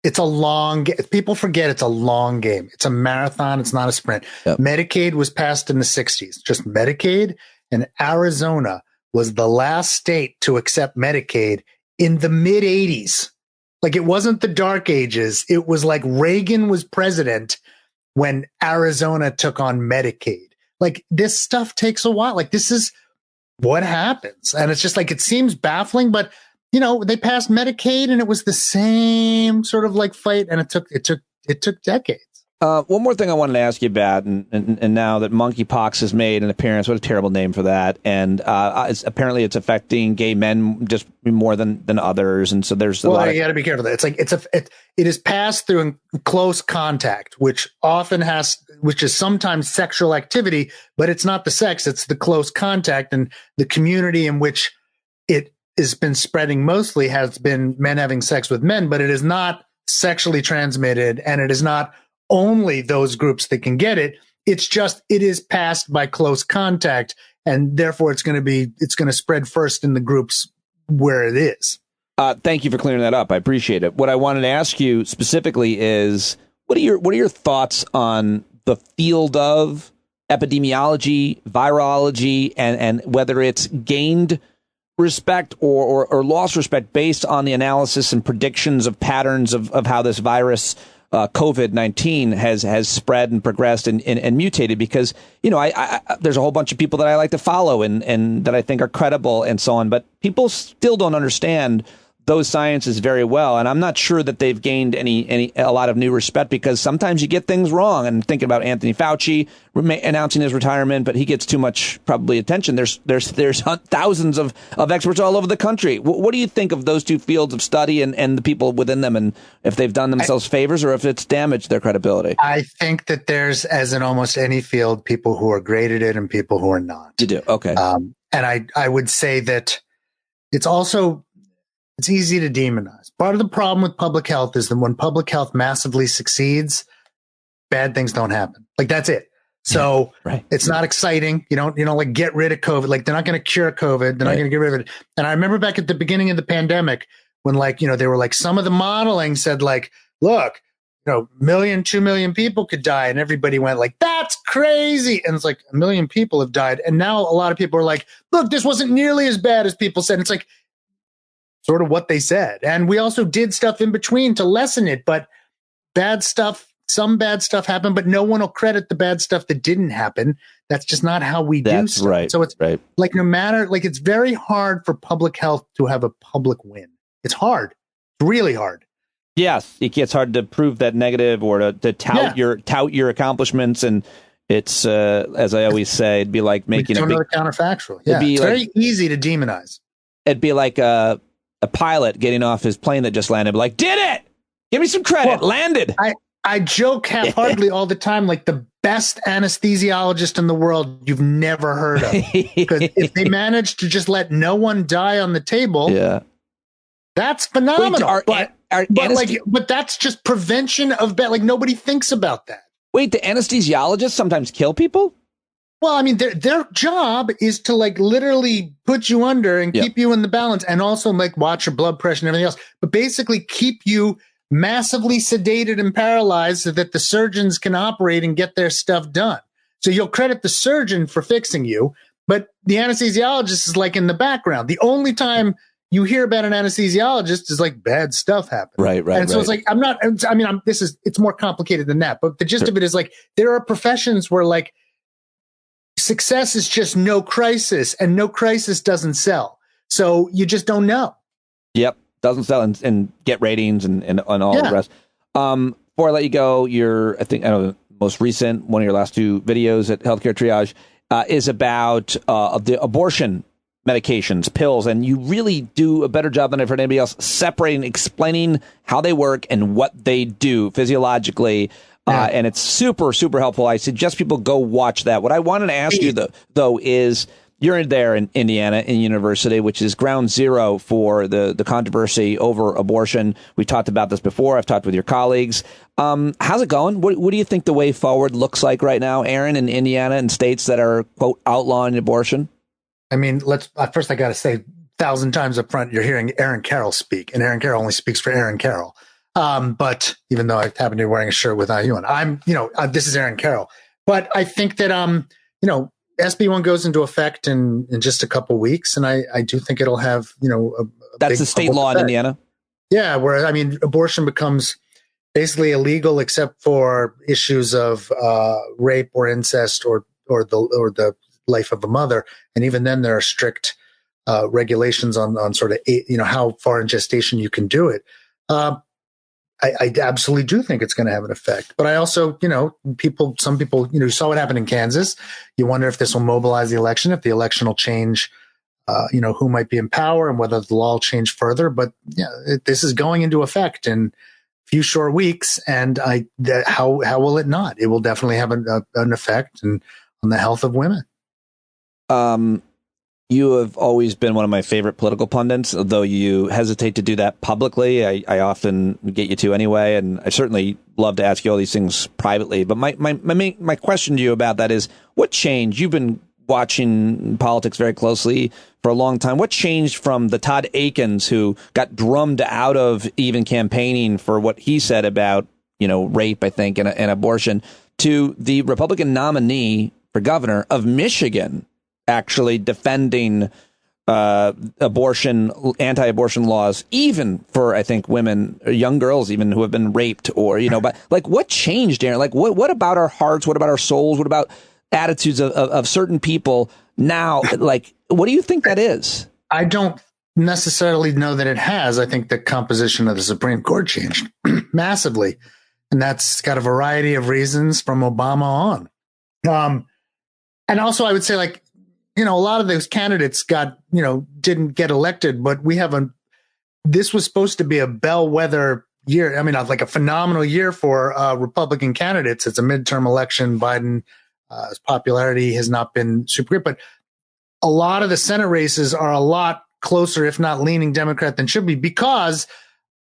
It's a long game. People forget it's a long game. It's a marathon. It's not a sprint. Yep. Medicaid was passed in the 60s, just Medicaid, and Arizona was the last state to accept Medicaid in the mid 80s. Like, it wasn't the dark ages. It was like Reagan was president when Arizona took on Medicaid. Like, this stuff takes a while. Like, this is what happens. And it's just like, it seems baffling, but they passed Medicaid and it was the same sort of like fight. And it took decades. One more thing I wanted to ask you about, and now that monkeypox has made an appearance, what a terrible name for that, and apparently it's affecting gay men just more than others, and so there's a lot of... you got to be careful. It's like it is passed through in close contact, which is sometimes sexual activity, but it's not the sex, it's the close contact, and the community in which it has been spreading mostly has been men having sex with men, but it is not sexually transmitted, and it is not only those groups that can get it. It's just, it is passed by close contact, and therefore it's going to spread first in the groups where it is. Thank you for clearing that up. I appreciate it. What I wanted to ask you specifically is, what are your thoughts on the field of epidemiology, virology, and whether it's gained respect or lost respect based on the analysis and predictions of patterns of how this virus COVID-19 has spread and progressed and mutated? Because, I there's a whole bunch of people that I like to follow and that I think are credible and so on, but people still don't understand those sciences very well. And I'm not sure that they've gained a lot of new respect, because sometimes you get things wrong. And thinking about Anthony Fauci announcing his retirement, but he gets too much probably attention. There's thousands of experts all over the country. What do you think of those two fields of study and the people within them, and if they've done themselves favors or if it's damaged their credibility? I think that there's, as in almost any field, people who are great at it and people who are not. You do. Okay. And I would say that it's easy to demonize. Part of the problem with public health is that when public health massively succeeds, bad things don't happen. Like, that's it. So right. It's not exciting. You don't like get rid of COVID. Like, they're not going to cure COVID. They're not going to get rid of it. And I remember back at the beginning of the pandemic when they were like, some of the modeling said like, look, 1 million, 2 million people could die. And everybody went like, that's crazy. And it's like 1 million people have died. And now a lot of people are like, look, this wasn't nearly as bad as people said. It's like, sort of what they said. And we also did stuff in between to lessen it, but some bad stuff happened, but no one will credit the bad stuff that didn't happen. That's just not how we do stuff. Right. So it's right. Like, no matter, like, it's very hard for public health to have a public win. It's hard. It's really hard. Yes. It's hard to prove that negative or to tout your accomplishments. And it's, as I always say, it'd be like making another counterfactual. Yeah. It's very easy to demonize. It'd be like a pilot getting off his plane that just landed, like, did it? Give me some credit. Well, landed. I joke half-heartedly all the time, like the best anesthesiologist in the world you've never heard of. Because if they manage to just let no one die on the table, that's phenomenal. Wait, but that's just prevention of bad. Like, nobody thinks about that. Wait, the anesthesiologists sometimes kill people? Well, I mean, their job is to like literally put you under and keep you in the balance, and also like watch your blood pressure and everything else, but basically keep you massively sedated and paralyzed so that the surgeons can operate and get their stuff done. So you'll credit the surgeon for fixing you, but the anesthesiologist is like in the background. The only time you hear about an anesthesiologist is like bad stuff happen. Right. And so it's like, it's more complicated than that, but the gist of it is like, there are professions where like, success is just no crisis, and no crisis doesn't sell. So you just don't know. Yep. Doesn't sell and get ratings and all the rest. Before I let you go, the most recent, one of your last two videos at Healthcare Triage is about the abortion medications, pills. And you really do a better job than I've heard anybody else separating, explaining how they work and what they do physiologically. And it's super, super helpful. I suggest people go watch that. What I wanted to ask you, though, is you're there in Indiana in university, which is ground zero for the controversy over abortion. We talked about this before. I've talked with your colleagues. How's it going? What do you think the way forward looks like right now, Aaron, in Indiana and states that are, quote, outlawing abortion? I mean, first I got to say 1,000 times up front, you're hearing Aaron Carroll speak, and Aaron Carroll only speaks for Aaron Carroll. But even though I happen to be wearing a shirt with IU on, this is Aaron Carroll. But I think that, SB1 goes into effect in just a couple weeks. And I do think it'll have, that's the state law in Indiana. Yeah. Where, abortion becomes basically illegal except for issues of, rape or incest or the life of a mother. And even then there are strict, regulations on sort of, how far in gestation you can do it. I absolutely do think it's going to have an effect. But I also, some people, you saw what happened in Kansas. You wonder if this will mobilize the election, if the election will change, who might be in power and whether the law will change further. But this is going into effect in a few short weeks. And how will it not? It will definitely have an effect on the health of women. You have always been one of my favorite political pundits, though you hesitate to do that publicly. I often get you to anyway, and I certainly love to ask you all these things privately. But my question to you about that is, what changed? You've been watching politics very closely for a long time. What changed from the Todd Akins, who got drummed out of even campaigning for what he said about, rape, I think, and abortion, to the Republican nominee for governor of Michigan, actually defending anti-abortion laws, even for, I think, women, young girls, even who have been raped, or, but like, what changed, Aaron? Like, what about our hearts? What about our souls? What about attitudes of certain people now? Like, what do you think that is? I don't necessarily know that it has. I think the composition of the Supreme Court changed massively, and that's got a variety of reasons from Obama on. And also, I would say, like, a lot of those candidates didn't get elected, but this was supposed to be a bellwether year. I mean, like a phenomenal year for Republican candidates. It's a midterm election. Biden's popularity has not been super great, but a lot of the Senate races are a lot closer, if not leaning Democrat than should be, because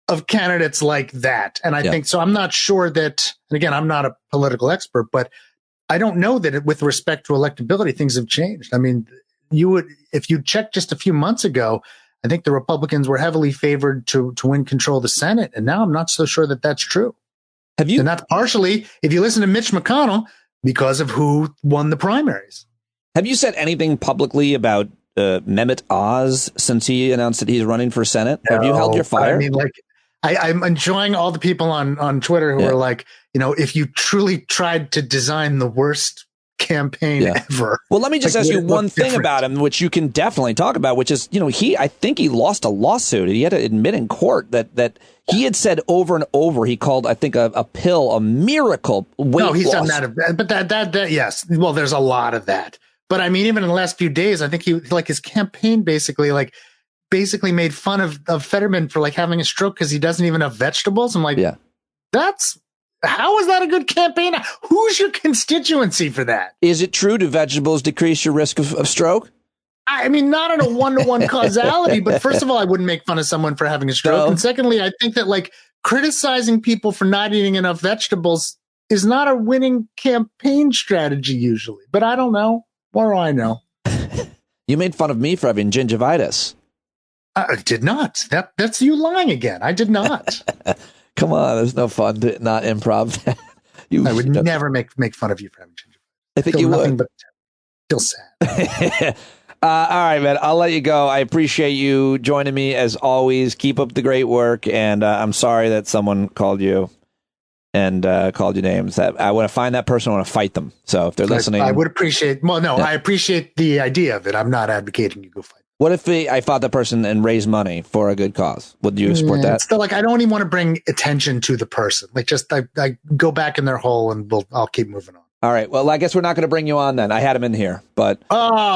of candidates like that. And I think so. I'm not sure that, and again, I'm not a political expert, but I don't know that with respect to electability, things have changed. I mean, if you checked just a few months ago, I think the Republicans were heavily favored to win control of the Senate. And now I'm not so sure that that's true. And that's partially, if you listen to Mitch McConnell, because of who won the primaries. Have you said anything publicly about Mehmet Oz since he announced that he's running for Senate? No, have you held your fire? I mean, like, I'm enjoying all the people on Twitter who are like, if you truly tried to design the worst campaign ever. Well, let me just ask you one thing about him, which you can definitely talk about, which is, I think he lost a lawsuit. He had to admit in court that he had said over and over, he called, I think, a pill a miracle weight loss. No, he's done that. But that, yes. Well, there's a lot of that. But I mean, even in the last few days, I think his campaign basically made fun of Fetterman for having a stroke because he doesn't even have vegetables. I'm like, how is that a good campaign? Who's your constituency for that? Is it true? Do vegetables decrease your risk of stroke? I mean, not in a one-to-one causality, but first of all, I wouldn't make fun of someone for having a stroke. No. And secondly, I think that criticizing people for not eating enough vegetables is not a winning campaign strategy usually. But I don't know. What do I know? You made fun of me for having gingivitis. I did not. That's you lying again. I did not. Come on, there's no fun to not improv. I would never make fun of you for having gingivitis. I think you would. But still sad. All right, man. I'll let you go. I appreciate you joining me as always. Keep up the great work, and I'm sorry that someone called you and called you names. I want to find that person. I want to fight them. So if they're listening, I would appreciate. Well, no, I appreciate the idea of it. I'm not advocating you go fight. What if I fought that person and raised money for a good cause? Would you support that? Still, I don't even want to bring attention to the person. I go back in their hole and I'll keep moving on. All right. Well, I guess we're not going to bring you on then. I had him in here, but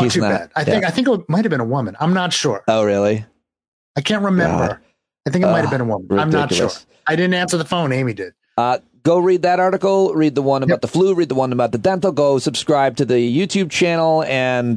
he's too not. Bad. I think it might have been a woman. I'm not sure. Oh, really? I can't remember. God. I think it might have been a woman. Ridiculous. I'm not sure. I didn't answer the phone. Amy did. Go read that article. Read the one about the flu. Read the one about the dental. Go subscribe to the YouTube channel and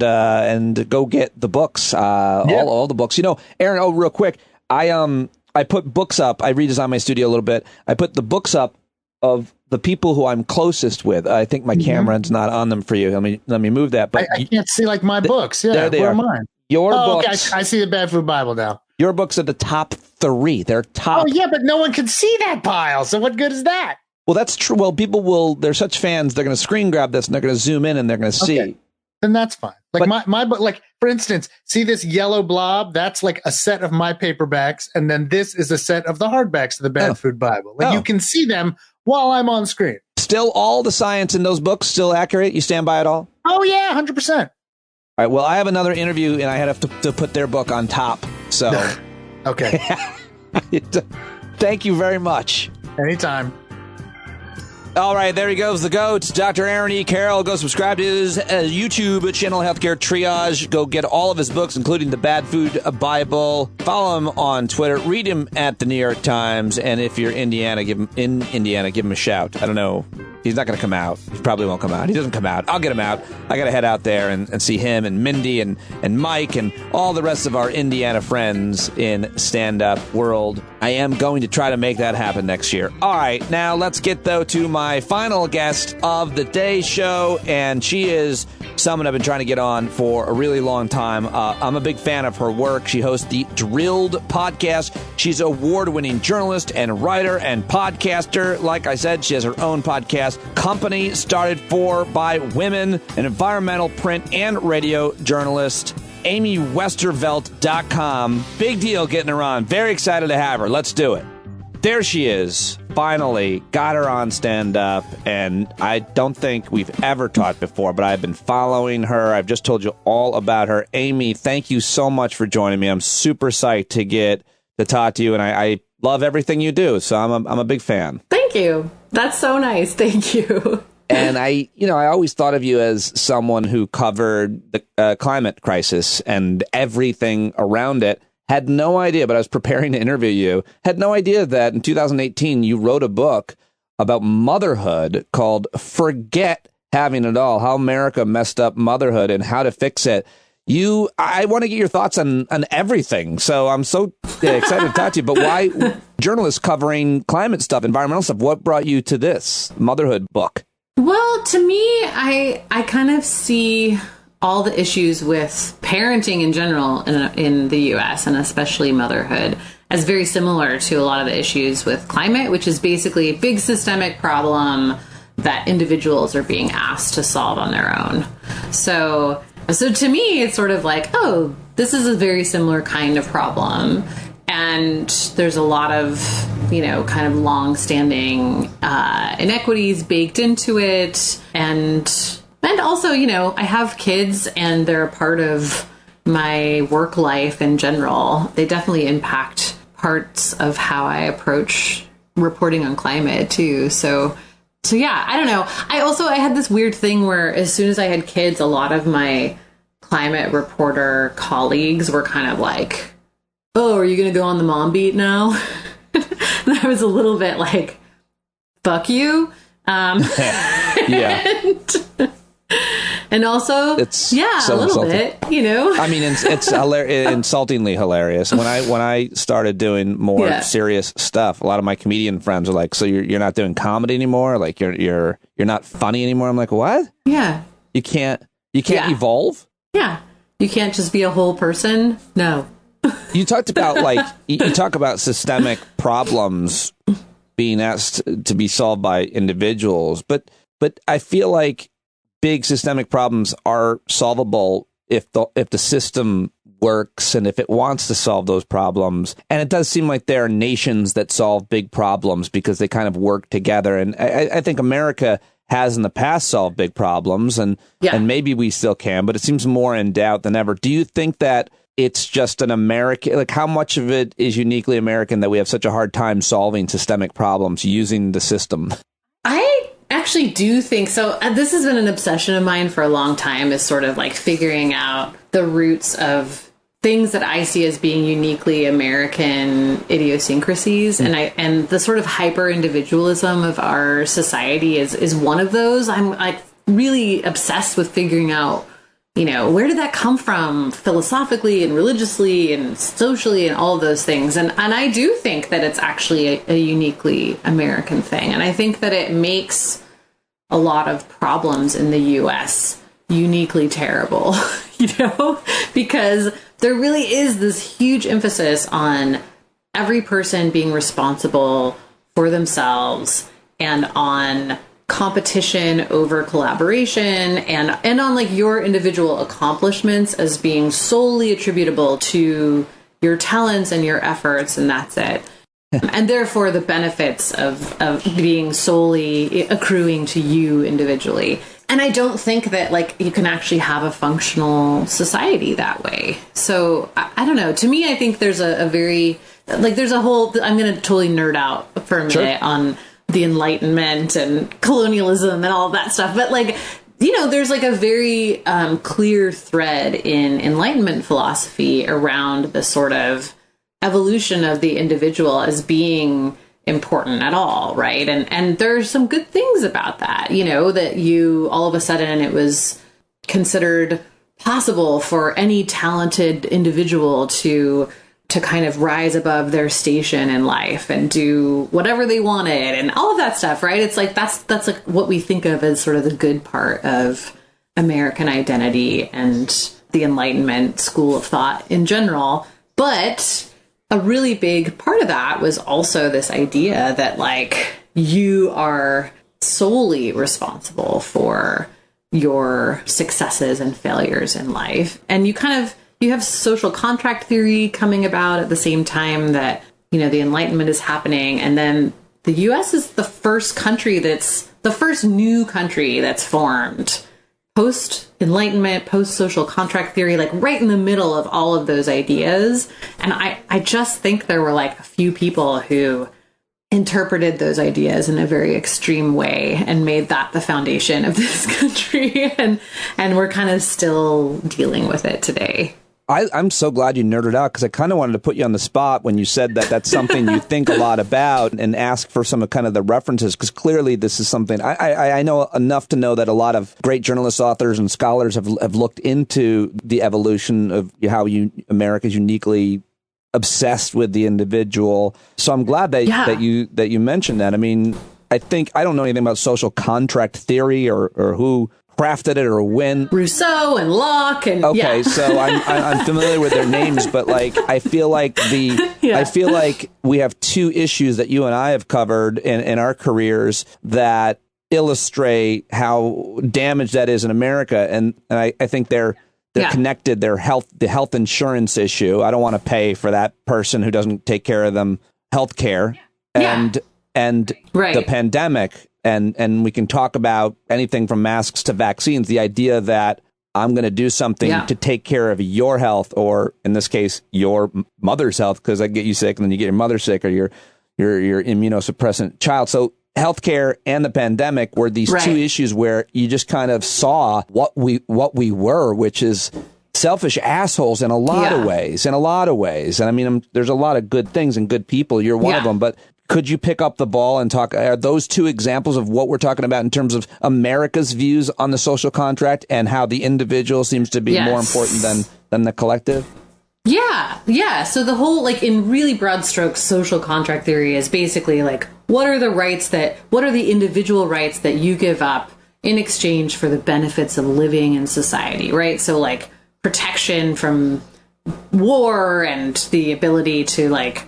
go get the books. All the books. Aaron. Oh, real quick. I put books up. I redesigned my studio a little bit. I put the books up of the people who I'm closest with. I think my camera's not on them for you. Let me move that. But I can't see my books. Yeah, there they are. Mine? Your books. Okay. I see the Bad Food Bible now. Your books are the top 3. They're top. Oh yeah, but no one can see that pile. So what good is that? Well, that's true. Well, people will. They're such fans. They're going to screen grab this and they're going to zoom in and they're going to see. Okay. Then that's fine. My book. For instance, see this yellow blob? That's a set of my paperbacks, and then this is a set of the hardbacks of the Bad Food Bible. You can see them while I'm on screen. Still, all the science in those books still accurate. You stand by it all? Oh yeah, 100%. All right. Well, I have another interview, and I have to put their book on top. So, okay. Thank you very much. Anytime. All right, there he goes, the GOAT, Dr. Aaron E. Carroll. Go subscribe to his YouTube channel, Healthcare Triage. Go get all of his books, including the Bad Food Bible. Follow him on Twitter. Read him at the New York Times. And if you're in Indiana, give him a shout. I don't know. He's not going to come out. He probably won't come out. He doesn't come out. I'll get him out. I got to head out there and see him and Mindy and Mike and all the rest of our Indiana friends in stand-up world. I am going to try to make that happen next year. All right, now let's get, though, to my final guest of the day show, and she is someone I've been trying to get on for a really long time. I'm a big fan of her work. She hosts the Drilled podcast. She's an award-winning journalist and writer and podcaster. Like I said, she has her own podcast company started by women, an environmental print and radio journalist. AmyWestervelt.com. Big deal getting her on. Very excited to have her. Let's do it. There she is. Finally got her on stand up, and I don't think we've ever talked before, but I've been following her. I've just told you all about her. Amy, thank you so much for joining me. I'm super psyched to get to talk to you, and I love everything you do, so I'm a big fan. Thank you. That's so nice. Thank you. And I always thought of you as someone who covered the climate crisis and everything around it. Had no idea, but I was preparing to interview you. Had no idea that in 2018 you wrote a book about motherhood called "Forget Having It All: How America Messed Up Motherhood and How to Fix It." I want to get your thoughts on everything. So I'm so excited to talk to you. But why journalists covering climate stuff, environmental stuff? What brought you to this motherhood book? Well, to me, I kind of see all the issues with parenting in general in the U.S. and especially motherhood as very similar to a lot of the issues with climate, which is basically a big systemic problem that individuals are being asked to solve on their own. So to me, it's sort of like, oh, this is a very similar kind of problem. And there's a lot of, kind of long-standing inequities baked into it. And also, I have kids and they're a part of my work life in general. They definitely impact parts of how I approach reporting on climate, too. So yeah, I don't know. I had this weird thing where as soon as I had kids, a lot of my climate reporter colleagues were kind of like, oh, are you going to go on the mom beat now? And I was a little bit like, fuck you. Yeah. And also, it's so a little insulting. Bit, I mean, it's insultingly hilarious. When I started doing more serious stuff, a lot of my comedian friends are like, so you're not doing comedy anymore? Like you're not funny anymore? I'm like, what? Yeah. You can't evolve? Yeah. You can't just be a whole person? No. You talked about you talk about systemic problems being asked to be solved by individuals, but I feel like big systemic problems are solvable if the system works and if it wants to solve those problems. And it does seem like there are nations that solve big problems because they kind of work together. And I think America has in the past solved big problems, and maybe we still can, but it seems more in doubt than ever. Do you think that it's just an American, like how much of it is uniquely American that we have such a hard time solving systemic problems using the system? I actually do think so. This has been an obsession of mine for a long time, is sort of like figuring out the roots of things that I see as being uniquely American idiosyncrasies. And the sort of hyper individualism of our society is one of those. I'm like really obsessed with figuring out, where did that come from philosophically and religiously and socially and all of those things. And I do think that it's actually a uniquely American thing. And I think that it makes a lot of problems in the U.S. uniquely terrible, because there really is this huge emphasis on every person being responsible for themselves and on competition over collaboration and on like your individual accomplishments as being solely attributable to your talents and your efforts, and that's it. And therefore the benefits of being solely accruing to you individually. And I don't think that like you can actually have a functional society that way. So I don't know. To me, I think there's a very like there's a whole, I'm going to totally nerd out for a minute on the Enlightenment and colonialism and all of that stuff. But like, there's like a very clear thread in Enlightenment philosophy around the sort of evolution of the individual as being important at all, right? And there's some good things about that, that you all of a sudden it was considered possible for any talented individual to kind of rise above their station in life and do whatever they wanted and all of that stuff, right? It's like that's like what we think of as sort of the good part of American identity and the Enlightenment school of thought in general. But a really big part of that was also this idea that like you are solely responsible for your successes and failures in life. And you have social contract theory coming about at the same time that, the Enlightenment is happening. And then the US is the first new country that's formed post-Enlightenment, post-social contract theory, like right in the middle of all of those ideas. And I just think there were like a few people who interpreted those ideas in a very extreme way and made that the foundation of this country. And we're kind of still dealing with it today. I'm so glad you nerded out, because I kind of wanted to put you on the spot when you said that that's something you think a lot about and ask for some of kind of the references, because clearly this is something I know enough to know that a lot of great journalists, authors, and scholars have looked into the evolution of how America's uniquely obsessed with the individual. So I'm glad that you mentioned that. I mean, I don't know anything about social contract theory or who crafted it or when. Rousseau and Locke and so I'm familiar with their names, but like I feel like we have two issues that you and I have covered in our careers that illustrate how damaged that is in America, and I think they're connected. The health insurance issue. I don't want to pay for that person who doesn't take care of them health care, and the pandemic. And we can talk about anything from masks to vaccines. The idea that I'm going to do something to take care of your health, or in this case, your mother's health, because I get you sick and then you get your mother sick, or your immunosuppressant child. So healthcare and the pandemic were these two issues where you just kind of saw what we were, which is selfish assholes in a lot of ways. And I mean, there's a lot of good things and good people. You're one of them, but could you pick up the ball and talk? Are those two examples of what we're talking about in terms of America's views on the social contract and how the individual seems to be more important than the collective? Yeah. So the whole, like, in really broad strokes, social contract theory is basically like, what are the individual rights that you give up in exchange for the benefits of living in society, right? So like protection from war and the ability to like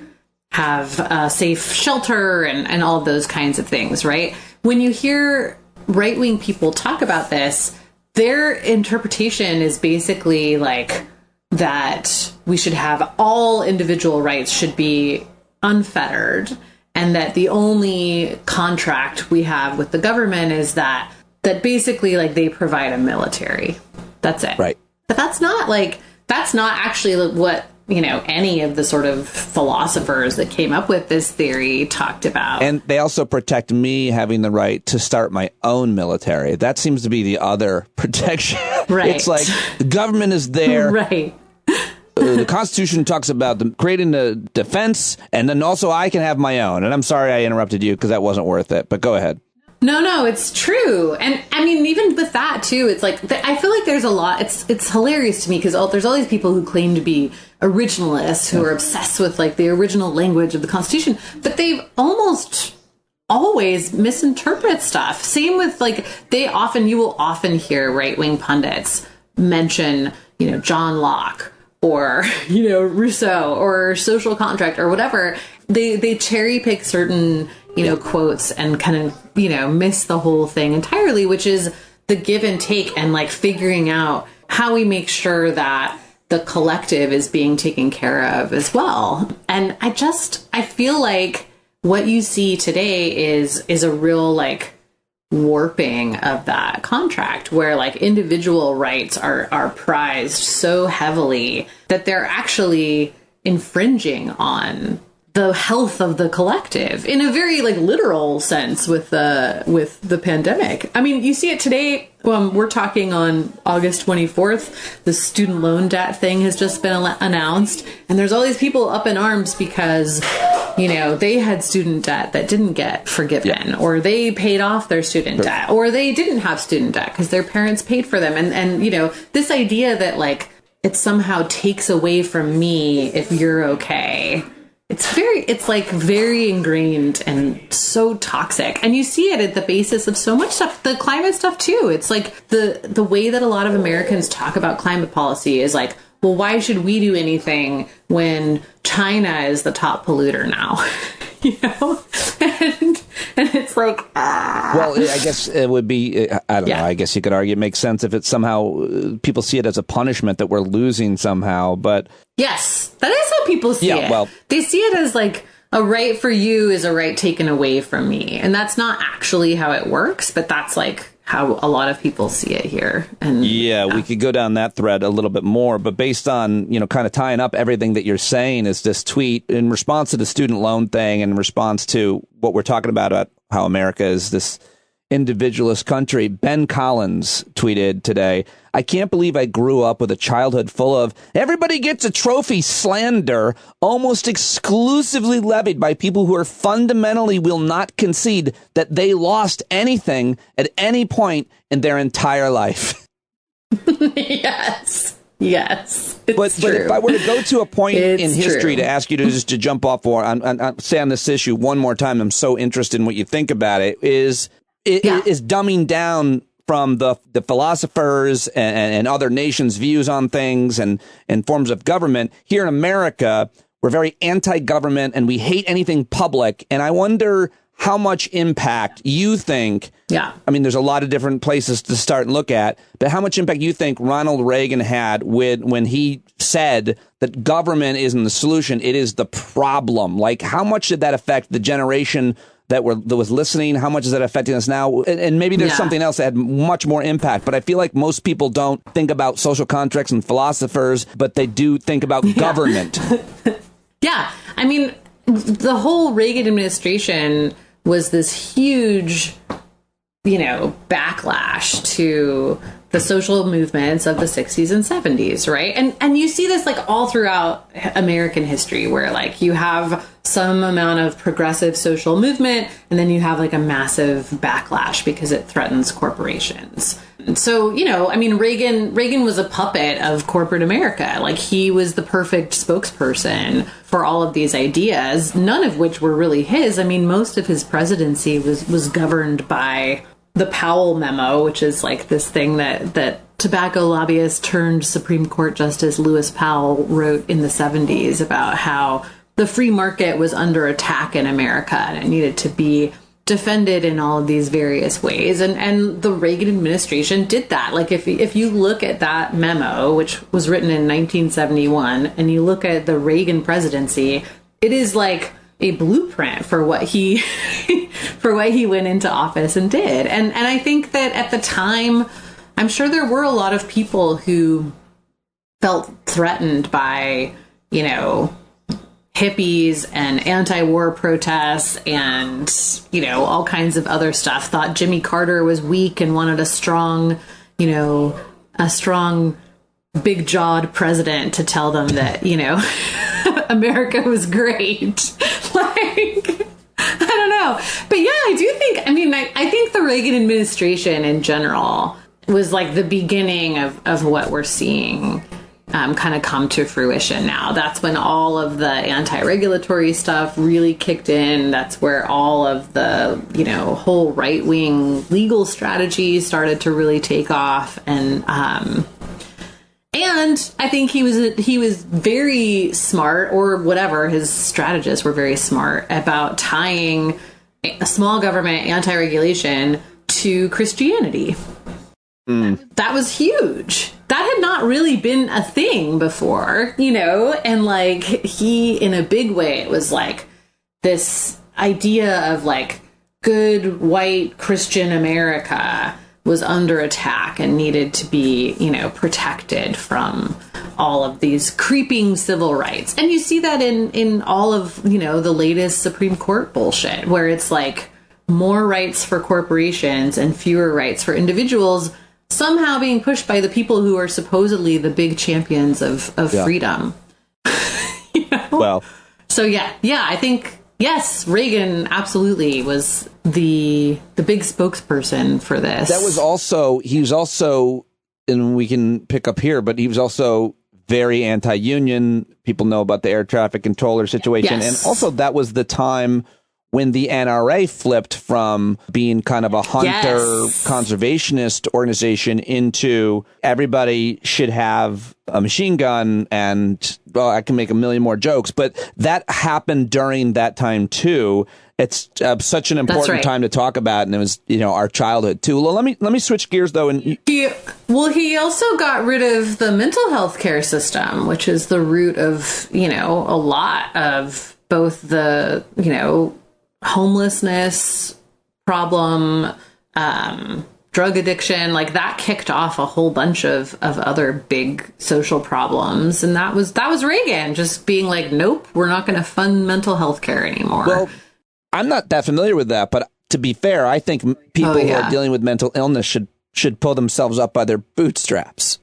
have a safe shelter and all of those kinds of things, right? When you hear right-wing people talk about this, their interpretation is basically like that we should have all individual rights should be unfettered, and that the only contract we have with the government is that basically like they provide a military. That's it. Right. But that's not actually what any of the sort of philosophers that came up with this theory talked about. And they also protect me having the right to start my own military. That seems to be the other protection. Right. It's like the government is there. Right. The Constitution talks about creating the defense, and then also I can have my own. And I'm sorry I interrupted you because that wasn't worth it, but go ahead. No, it's true. And I mean, even with that too, it's like, I feel like there's a lot, it's hilarious to me because there's all these people who claim to be originalists who are obsessed with like the original language of the Constitution, but they've almost always misinterpret stuff. Same with like, you will often hear right-wing pundits mention, John Locke or, Rousseau or social contract or whatever. They cherry pick certain quotes and kind of, miss the whole thing entirely, which is the give and take and like figuring out how we make sure that the collective is being taken care of as well. And I feel like what you see today is a real like warping of that contract where like individual rights are prized so heavily that they're actually infringing on the health of the collective in a very like literal sense with the pandemic. I mean, you see it today. We're talking on August 24th. The student loan debt thing has just been announced, and there's all these people up in arms because, you know, they had student debt that didn't get forgiven, or they paid off their student debt, or they didn't have student debt because their parents paid for them. And you know, this idea that like it somehow takes away from me if you're okay. It's like very ingrained and so toxic. And you see it at the basis of so much stuff, the climate stuff too. It's like the way that a lot of Americans talk about climate policy is like, well, why should we do anything when China is the top polluter now? You know? And it's like, Well, I guess it would be, I don't know, I guess you could argue it makes sense if it's somehow, people see it as a punishment that we're losing somehow, but... Yes, that is how people see it. Well, they see it as like a right for you is a right taken away from me. And that's not actually how it works, but that's like how a lot of people see it here. And we could go down that thread a little bit more, but based on, you know, kind of tying up everything that you're saying is this tweet in response to the student loan thing and in response to what we're talking about how America is this individualist country. Ben Collins tweeted today, I can't believe I grew up with a childhood full of everybody gets a trophy slander almost exclusively levied by people who are fundamentally will not concede that they lost anything at any point in their entire life. Yes. But if I were to go to a point in history to ask you to jump off on say on this issue one more time, I'm so interested in what you think about it, is dumbing down from the philosophers and other nations' views on things and forms of government. Here in America, we're very anti-government and we hate anything public. And I wonder how much impact you think, I mean, there's a lot of different places to start and look at, but how much impact you think Ronald Reagan had when he said that government isn't the solution, it is the problem? Like, how much did that affect the generation that was listening? How much is that affecting us now? And maybe there's something else that had much more impact. But I feel like most people don't think about social contracts and philosophers, but they do think about government. I mean, the whole Reagan administration was this huge, you know, backlash to the social movements of the 60s and 70s, right? And you see this like all throughout American history where like you have some amount of progressive social movement and then you have like a massive backlash because it threatens corporations. So, you know, I mean, Reagan was a puppet of corporate America. Like he was the perfect spokesperson for all of these ideas, none of which were really his. I mean, most of his presidency was governed by the Powell memo, which is like this thing that tobacco lobbyist turned Supreme Court Justice Lewis Powell wrote in the 70s about how the free market was under attack in America and it needed to be defended in all of these various ways. And the Reagan administration did that. Like if you look at that memo, which was written in 1971, and you look at the Reagan presidency, it is like a blueprint for what he went into office and did. And I think that at the time, I'm sure there were a lot of people who felt threatened by, you know, hippies and anti-war protests and, you know, all kinds of other stuff, thought Jimmy Carter was weak and wanted a strong big-jawed president to tell them that, you know, America was great. Like, I don't know. But yeah, I do think, I mean, I think the Reagan administration in general was like the beginning of what we're seeing kind of come to fruition now. That's when all of the anti-regulatory stuff really kicked in. That's where all of the, you know, whole right-wing legal strategy started to really take off. And I think he was very smart, or whatever, his strategists were very smart about tying a small government anti-regulation to Christianity. That was huge. That had not really been a thing before, you know, and like he, in a big way, it was like this idea of like good white Christian America was under attack and needed to be, protected from all of these creeping civil rights. And you see that in all of, the latest Supreme Court bullshit, where it's like more rights for corporations and fewer rights for individuals, somehow being pushed by the people who are supposedly the big champions of freedom. Well, so I think, yes, Reagan absolutely was the big spokesperson for this. He was also, and we can pick up here, but he was also very anti-union. People know about the air traffic controller situation. Yes. And also that was the time when the NRA flipped from being kind of a hunter conservationist organization into everybody should have a machine gun, and I can make a million more jokes, but that happened during that time too. It's such an important time to talk about, and it was our childhood too. Well, let me switch gears though, and he also got rid of the mental health care system, which is the root of a lot of both the homelessness problem, drug addiction, like that kicked off a whole bunch of other big social problems. And that was Reagan just being like, nope, we're not going to fund mental health care anymore. Well, I'm not that familiar with that, but to be fair, I think people who are dealing with mental illness should pull themselves up by their bootstraps.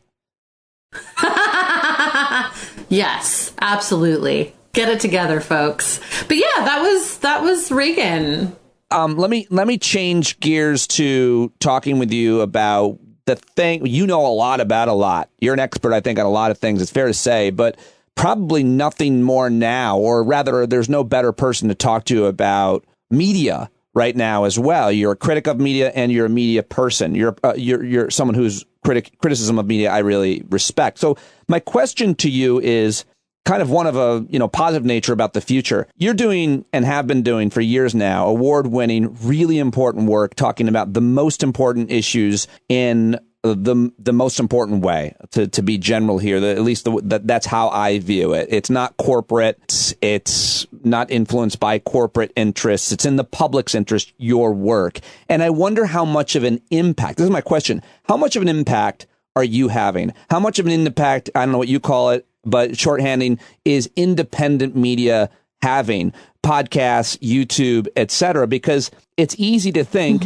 Yes, absolutely. Get it together, folks. But yeah, that was Reagan. Let me change gears to talking with you about the thing you know a lot about a lot. You're an expert, I think, on a lot of things. It's fair to say, but probably nothing more now, or rather, there's no better person to talk to about media right now as well. You're a critic of media, and you're a media person. You're someone whose criticism of media I really respect. So my question to you is kind of one of a positive nature about the future. You're doing and have been doing for years now award-winning, really important work talking about the most important issues in the most important way, to be general here. At least that's how I view it. It's not corporate. It's not influenced by corporate interests. It's in the public's interest, your work. And I wonder how much of an impact, this is my question, how much of an impact are you having? How much of an impact, I don't know what you call it, but shorthanding, is independent media having? Podcasts, YouTube, etc. Because it's easy to think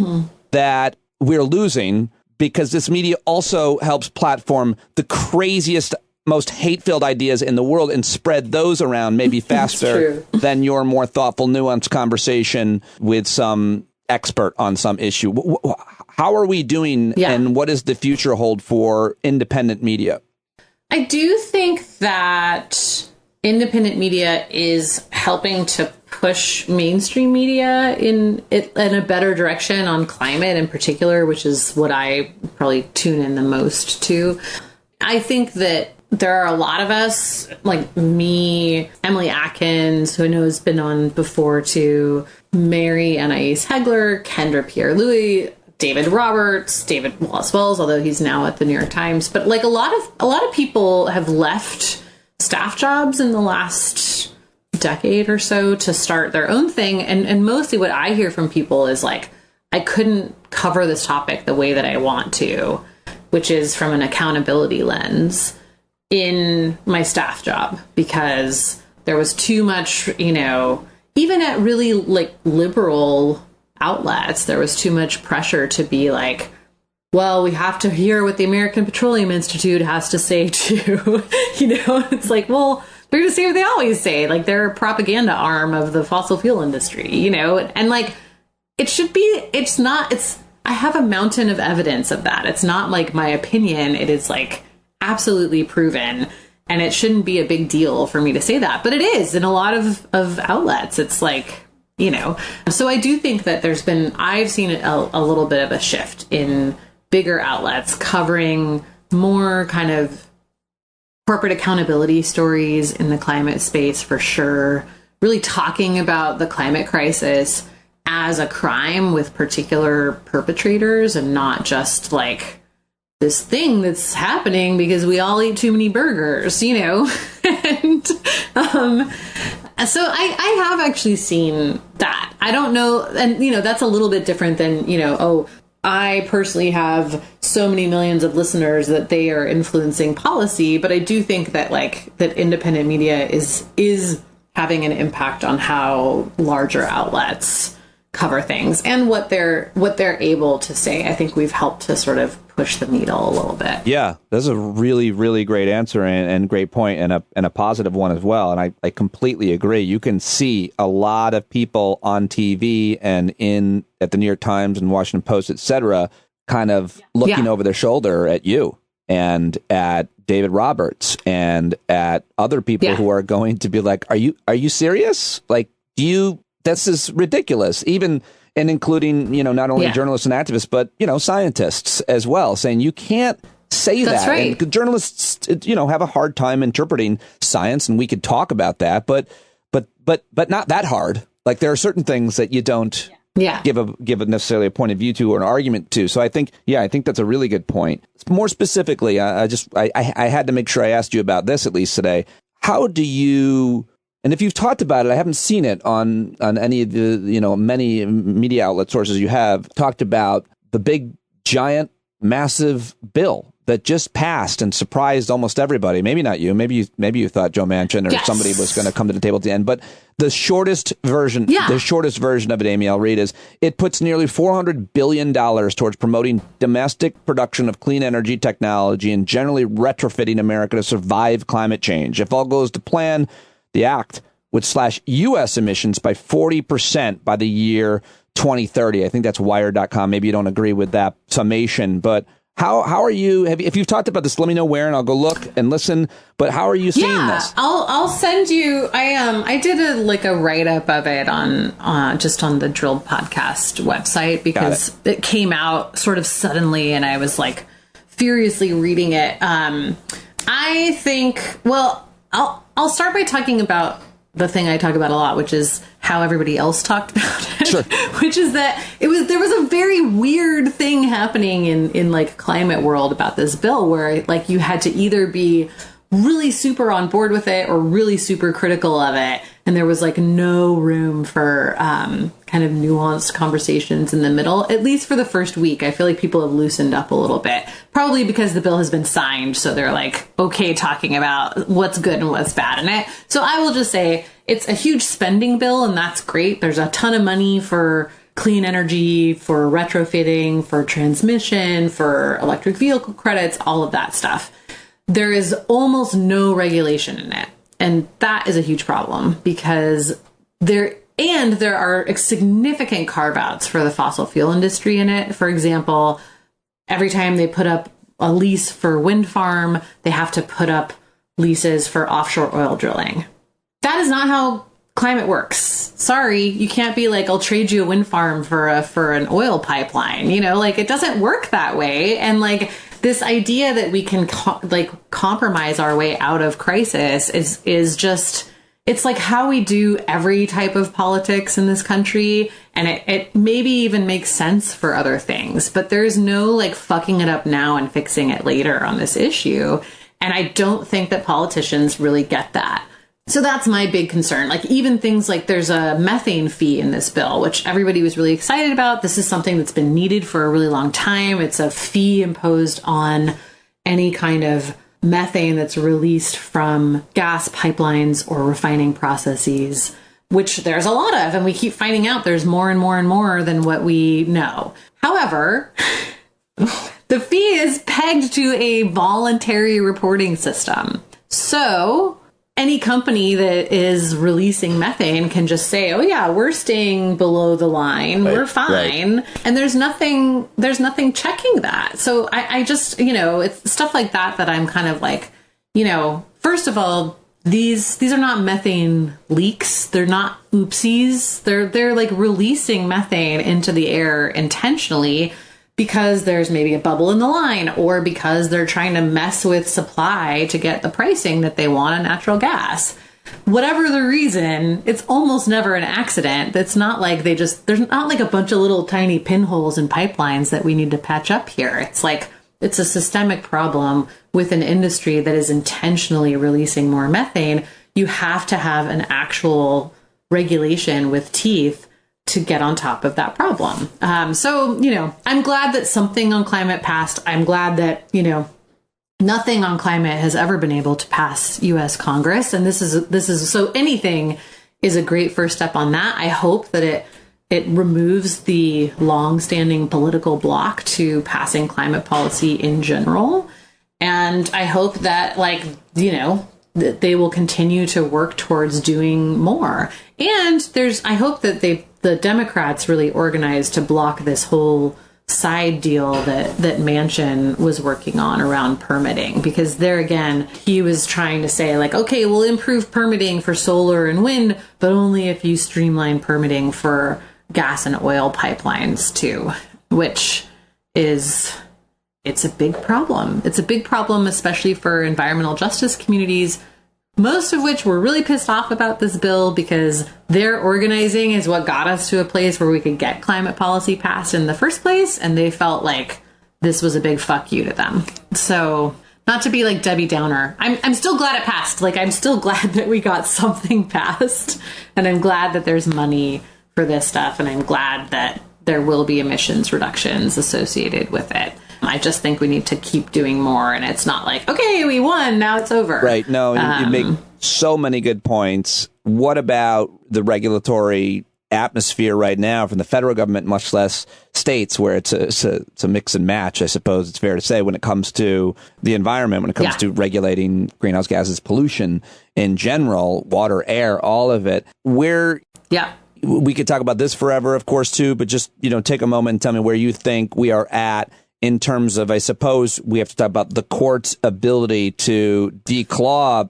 that we're losing, because this media also helps platform the craziest, most hate-filled ideas in the world and spread those around maybe faster than your more thoughtful, nuanced conversation with some expert on some issue. How are we doing, and what does the future hold for independent media? I do think that independent media is helping to push mainstream media in a better direction on climate in particular, which is what I probably tune in the most to. I think that there are a lot of us, like me, Emily Atkins, who I know has been on before too, Mary Anais Hegler, Kendra Pierre-Louis, David Roberts, David Wallace Wells, although he's now at the New York Times. But like a lot of people have left staff jobs in the last decade or so to start their own thing. And mostly what I hear from people is like, I couldn't cover this topic the way that I want to, which is from an accountability lens in my staff job, because there was too much, even at really like liberal outlets, there was too much pressure to be like, well, we have to hear what the American Petroleum Institute has to say too. It's like, well, they're going to say what they always say. Like, they're a propaganda arm of the fossil fuel industry, and like, it should be, I have a mountain of evidence of that. It's not like my opinion. It is like absolutely proven, and it shouldn't be a big deal for me to say that, but it is in a lot of outlets. It's like, so I do think that I've seen a little bit of a shift in bigger outlets covering more kind of corporate accountability stories in the climate space, for sure. Really talking about the climate crisis as a crime with particular perpetrators, and not just like this thing that's happening because we all eat too many burgers, and so I have actually seen that. I don't know. And, that's a little bit different than, I personally have so many millions of listeners that they are influencing policy, but I do think that that independent media is having an impact on how larger outlets cover things and what they're able to say. I think we've helped to sort of push the needle a little bit. Yeah, that's a really, really great answer and great point, and a positive one as well. And I completely agree. You can see a lot of people on TV and at the New York Times and Washington Post, et cetera, kind of looking over their shoulder at you and at David Roberts and at other people who are going to be like, are you serious? Like, this is ridiculous. Even and including, not only journalists and activists, but, scientists as well, saying you can't say That's that. Right. And journalists, have a hard time interpreting science, and we could talk about that, but not that hard. Like, there are certain things that you don't give necessarily a point of view to or an argument to. So I think that's a really good point. More specifically, I had to make sure I asked you about this at least today. How do you? And if you've talked about it, I haven't seen it on any of the, many media outlet sources you have talked about the big, giant, massive bill that just passed and surprised almost everybody. Maybe not you. Maybe you thought Joe Manchin or somebody was going to come to the table at the end. But the shortest version of it, Amy, I'll read, is it puts nearly $400 billion towards promoting domestic production of clean energy technology and generally retrofitting America to survive climate change. If all goes to plan, the act would slash U.S. emissions by 40% by the year 2030. I think that's Wired.com. Maybe you don't agree with that summation, but how are you? If you've talked about this, let me know where, and I'll go look and listen. But how are you seeing this? I'll send you. I did a write up of it on just on the Drilled podcast website because it came out sort of suddenly, and I was like furiously reading it. I think. Well, I'll start by talking about the thing I talk about a lot, which is how everybody else talked about it. Sure. Which is that there was a very weird thing happening in climate world about this bill where you had to either be really super on board with it or really super critical of it. And there was no room for kind of nuanced conversations in the middle, at least for the first week. I feel like people have loosened up a little bit, probably because the bill has been signed. So they're okay talking about what's good and what's bad in it. So I will just say it's a huge spending bill, and that's great. There's a ton of money for clean energy, for retrofitting, for transmission, for electric vehicle credits, all of that stuff. There is almost no regulation in it. And that is a huge problem because there are significant carve-outs for the fossil fuel industry in it. For example, every time they put up a lease for wind farm, they have to put up leases for offshore oil drilling. That is not how climate works. Sorry, you can't be I'll trade you a wind farm for an oil pipeline. It doesn't work that way. And this idea that we can compromise our way out of crisis is just, it's how we do every type of politics in this country. And it maybe even makes sense for other things, but there's no fucking it up now and fixing it later on this issue. And I don't think that politicians really get that. So that's my big concern. Even things there's a methane fee in this bill, which everybody was really excited about. This is something that's been needed for a really long time. It's a fee imposed on any kind of methane that's released from gas pipelines or refining processes, which there's a lot of. And we keep finding out there's more and more and more than what we know. However, the fee is pegged to a voluntary reporting system. So any company that is releasing methane can just say, oh yeah, we're staying below the line. Right, we're fine. Right. And there's nothing checking that. So I just, it's stuff like that I'm kind of first of all, these are not methane leaks. They're not oopsies. They're releasing methane into the air intentionally because there's maybe a bubble in the line or because they're trying to mess with supply to get the pricing that they want on natural gas. Whatever the reason, it's almost never an accident. It's not there's not a bunch of little tiny pinholes in pipelines that we need to patch up here. It's a systemic problem with an industry that is intentionally releasing more methane. You have to have an actual regulation with teeth to get on top of that problem. So, you know, I'm glad that something on climate passed. I'm glad that, you know, nothing on climate has ever been able to pass U.S. Congress. And this is so anything is a great first step on that. I hope that it removes the long-standing political block to passing climate policy in general. And I hope that, like, you know, that they will continue to work towards doing more. And I hope that the Democrats really organized to block this whole side deal that Manchin was working on around permitting, because there again, he was trying to say, like, okay, we'll improve permitting for solar and wind, but only if you streamline permitting for gas and oil pipelines too, which is, it's a big problem. It's a big problem, especially for environmental justice communities, most of which were really pissed off about this bill because their organizing is what got us to a place where we could get climate policy passed in the first place. And they felt like this was a big fuck you to them. So not to be like Debbie Downer, I'm still glad it passed. Like, I'm still glad that we got something passed, and I'm glad that there's money for this stuff. And I'm glad that there will be emissions reductions associated with it. I just think we need to keep doing more, and it's not like, okay, we won, now it's over. Right. No, you make so many good points. What about the regulatory atmosphere right now from the federal government, much less states, where it's a mix and match, I suppose it's fair to say, when it comes to the environment, when it comes to regulating greenhouse gases, pollution in general, water, air, all of it. We could talk about this forever, of course, too, but just, you know, take a moment and tell me where you think we are at in terms of, I suppose we have to talk about the court's ability to declaw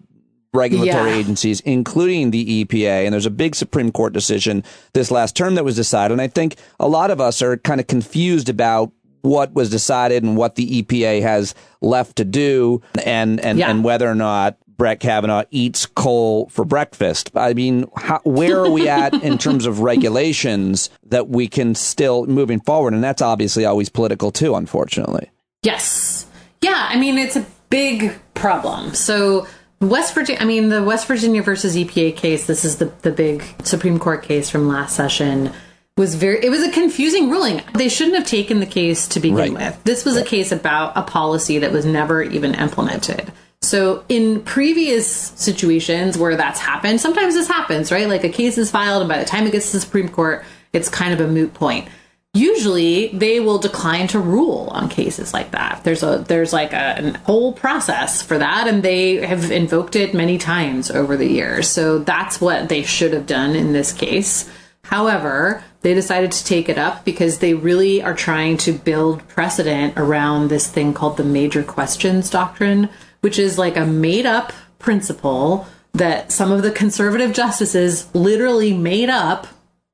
regulatory agencies, including the EPA. And there's a big Supreme Court decision this last term that was decided. And I think a lot of us are kind of confused about what was decided and what the EPA has left to do, and whether or not Brett Kavanaugh eats coal for breakfast. I mean, where are we at in terms of regulations that we can still moving forward? And that's obviously always political too, unfortunately. Yes. Yeah. I mean, it's a big problem. So the West Virginia versus EPA case, this is the big Supreme Court case from last session, it was a confusing ruling. They shouldn't have taken the case to begin with. This was a case about a policy that was never even implemented. So in previous situations where that's happened, sometimes this happens, right? Like a case is filed, and by the time it gets to the Supreme Court, it's kind of a moot point. Usually they will decline to rule on cases like that. There's like a whole process for that, and they have invoked it many times over the years. So that's what they should have done in this case. However, they decided to take it up because they really are trying to build precedent around this thing called the major questions doctrine, which is like a made-up principle that some of the conservative justices literally made up,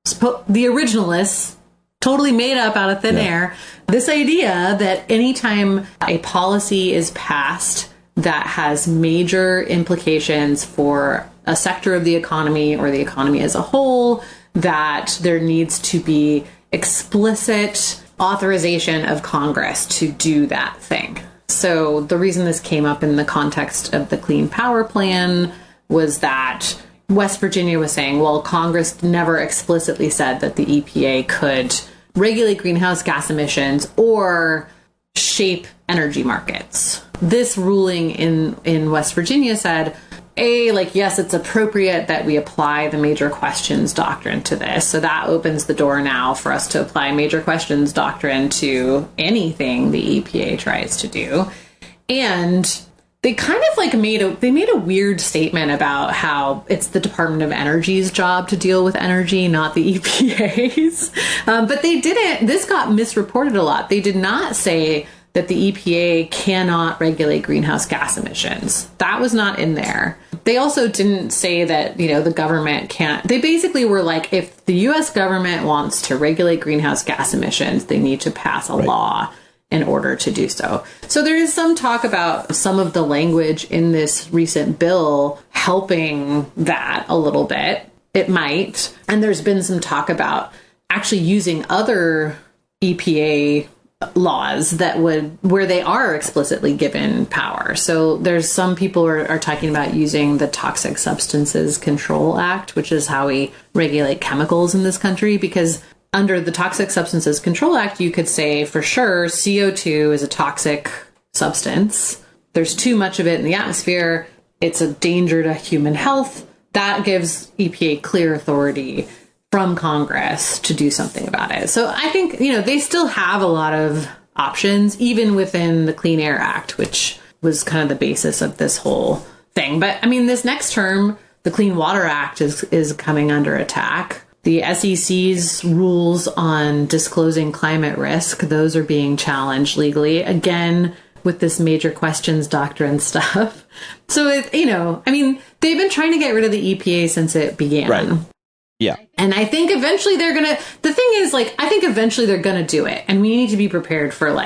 the originalists totally made up out of thin air, this idea that anytime a policy is passed that has major implications for a sector of the economy or the economy as a whole, that there needs to be explicit authorization of Congress to do that thing. So the reason this came up in the context of the Clean Power Plan was that West Virginia was saying, well, Congress never explicitly said that the EPA could regulate greenhouse gas emissions or shape energy markets. This ruling in West Virginia said, yes, it's appropriate that we apply the major questions doctrine to this. So that opens the door now for us to apply major questions doctrine to anything the EPA tries to do. And they kind of like made a weird statement about how it's the Department of Energy's job to deal with energy, not the EPA's. But they didn't. This got misreported a lot. They did not say that the EPA cannot regulate greenhouse gas emissions. That was not in there. They also didn't say that, the government can't. They basically were like, if the U.S. government wants to regulate greenhouse gas emissions, they need to pass a law in order to do so. So there is some talk about some of the language in this recent bill helping that a little bit. It might. And there's been some talk about actually using other EPA laws that where they are explicitly given power. So there's some people are talking about using the Toxic Substances Control Act, which is how we regulate chemicals in this country, because under the Toxic Substances Control Act, you could say for sure CO2 is a toxic substance. There's too much of it in the atmosphere. It's a danger to human health. That gives EPA clear authority from Congress to do something about it. So I think, they still have a lot of options, even within the Clean Air Act, which was kind of the basis of this whole thing. But I mean, this next term, the Clean Water Act is coming under attack. The SEC's rules on disclosing climate risk, those are being challenged legally, again, with this major questions doctrine stuff. So, they've been trying to get rid of the EPA since it began. Right. Yeah. And I think eventually the thing is, I think eventually they're going to do it. And we need to be prepared for,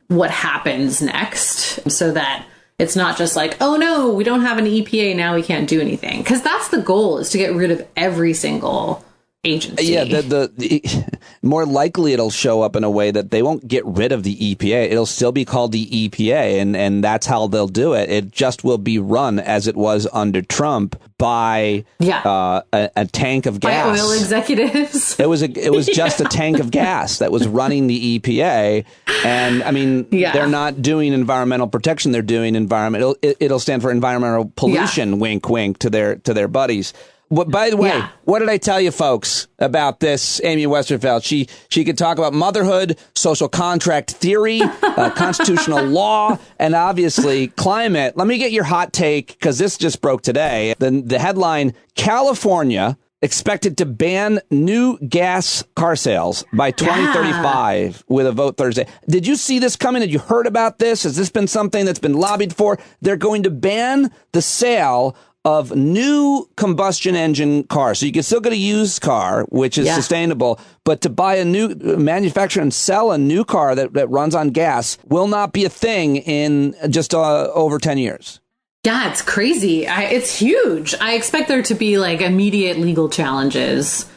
what happens next so that it's not just oh, no, we don't have an EPA, now we can't do anything. Because that's the goal, is to get rid of every single agency. Yeah, the more likely it'll show up in a way that they won't get rid of the EPA. It'll still be called the EPA, and that's how they'll do it. It just will be run as it was under Trump by a tank of gas. By oil executives. It was just a tank of gas that was running the EPA, and they're not doing environmental protection. They're doing environmental. It'll stand for environmental pollution. Wink, wink to their buddies. By the way, what did I tell you folks about this Amy Westervelt? She could talk about motherhood, social contract theory, constitutional law, and obviously climate. Let me get your hot take, because this just broke today. The headline, California expected to ban new gas car sales by 2035 with a vote Thursday. Did you see this coming? Had you heard about this? Has this been something that's been lobbied for? They're going to ban the sale of new combustion engine cars. So you can still get a used car, which is sustainable, but to buy a new manufacturer and sell a new car that runs on gas will not be a thing in just over 10 years. Yeah, it's crazy. It's huge. I expect there to be immediate legal challenges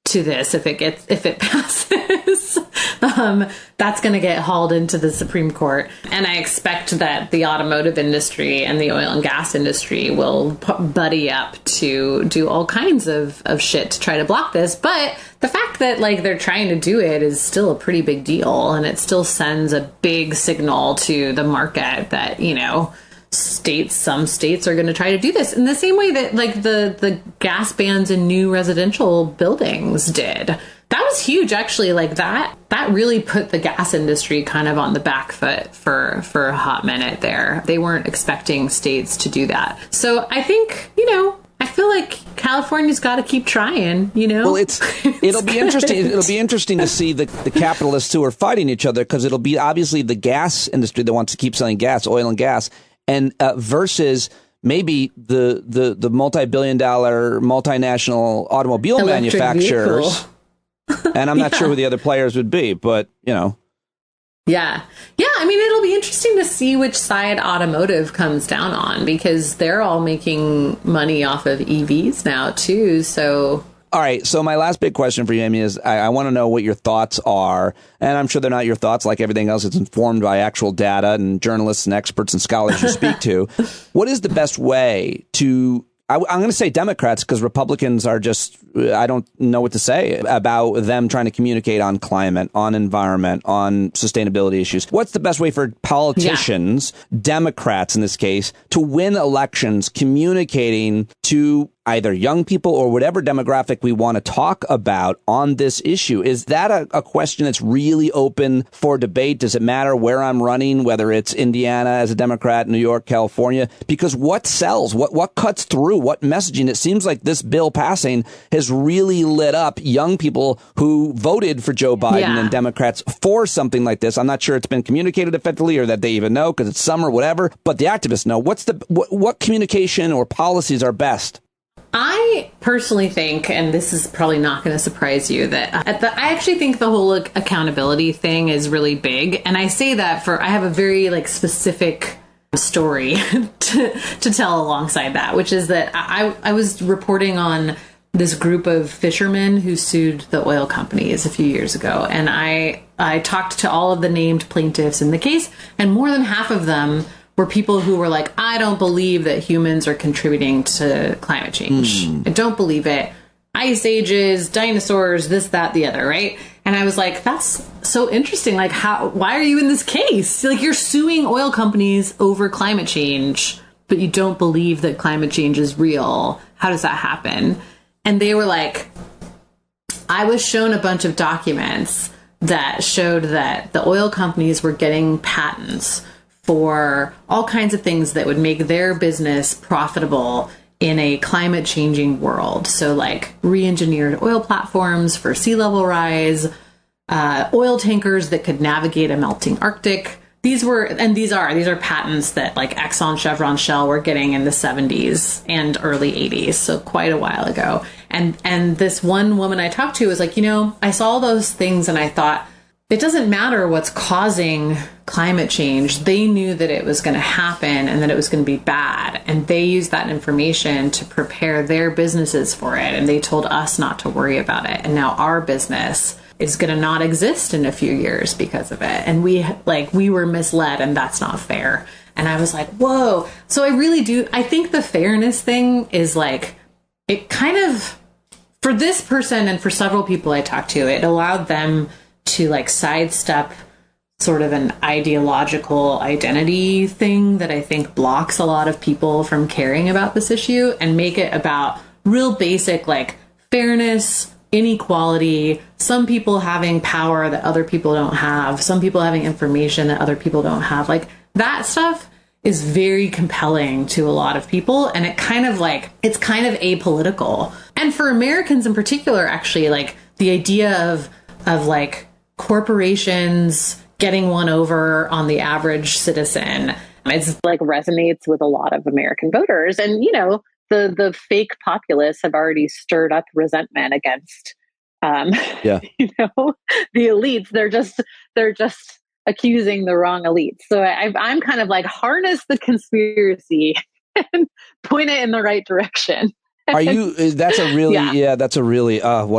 to this if it passes. That's going to get hauled into the Supreme Court. And I expect that the automotive industry and the oil and gas industry will buddy up to do all kinds of shit to try to block this. But the fact that they're trying to do it is still a pretty big deal. And it still sends a big signal to the market that, some states are going to try to do this in the same way that the gas bans in new residential buildings did. That was huge, actually. That really put the gas industry kind of on the back foot for a hot minute there. They weren't expecting states to do that. So I think, I feel like California's got to keep trying, Well, it'll be interesting. It'll be interesting to see the capitalists who are fighting each other, because it'll be obviously the gas industry that wants to keep selling gas, oil and gas, and versus maybe the multi-billion-dollar multinational automobile electric manufacturers. Vehicle. And I'm not sure who the other players would be, but, Yeah. It'll be interesting to see which side automotive comes down on, because they're all making money off of EVs now, too. So. All right. So my last big question for you, Amy, is I want to know what your thoughts are. And I'm sure they're not your thoughts. Like everything else, it's informed by actual data and journalists and experts and scholars you speak to. What is the best way to I'm going to say Democrats, because Republicans are just, I don't know what to say about them trying to communicate on climate, on environment, on sustainability issues. What's the best way for politicians, Democrats in this case, to win elections communicating to either young people or whatever demographic we want to talk about on this issue? Is that a question that's really open for debate? Does it matter where I'm running, whether it's Indiana as a Democrat, New York, California? Because what sells? What cuts through? What messaging? It seems like this bill passing has really lit up young people who voted for Joe Biden and Democrats for something like this. I'm not sure it's been communicated effectively or that they even know, because it's summer, whatever, but the activists know. What communication or policies are best? I personally think, and this is probably not going to surprise you, that I actually think the whole accountability thing is really big. And I say that I have a very specific story to tell alongside that, which is that I was reporting on this group of fishermen who sued the oil companies a few years ago. And I talked to all of the named plaintiffs in the case, and more than half of them were people who were like, I don't believe that humans are contributing to climate change. I don't believe it. Ice ages, dinosaurs, this, that, the other, right? And I was like, that's so interesting. Like, why are you in this case? Like, you're suing oil companies over climate change, but you don't believe that climate change is real. How does that happen? And they were like, I was shown a bunch of documents that showed that the oil companies were getting patents for all kinds of things that would make their business profitable in a climate changing world. So like re-engineered oil platforms for sea level rise, oil tankers that could navigate a melting Arctic. These are patents that like Exxon, Chevron, Shell were getting in the 70s and early 80s. So quite a while ago. And this one woman I talked to was like, I saw all those things and I thought, it doesn't matter what's causing climate change. They knew that it was going to happen and that it was going to be bad. And they used that information to prepare their businesses for it. And they told us not to worry about it. And now our business is going to not exist in a few years because of it. And we were misled, and that's not fair. And I was like, whoa. So I think the fairness thing is like, it kind of, for this person and for several people I talked to, it allowed them to like sidestep sort of an ideological identity thing that I think blocks a lot of people from caring about this issue, and make it about real basic like fairness, inequality, some people having power that other people don't have, some people having information that other people don't have. Like that stuff is very compelling to a lot of people, and it's kind of apolitical. And for Americans in particular, actually, like the idea of like corporations getting one over on the average citizen, it's like resonates with a lot of American voters. And, the fake populists have already stirred up resentment against, the elites. They're just accusing the wrong elites. So I'm kind of like, harness the conspiracy and point it in the right direction. What a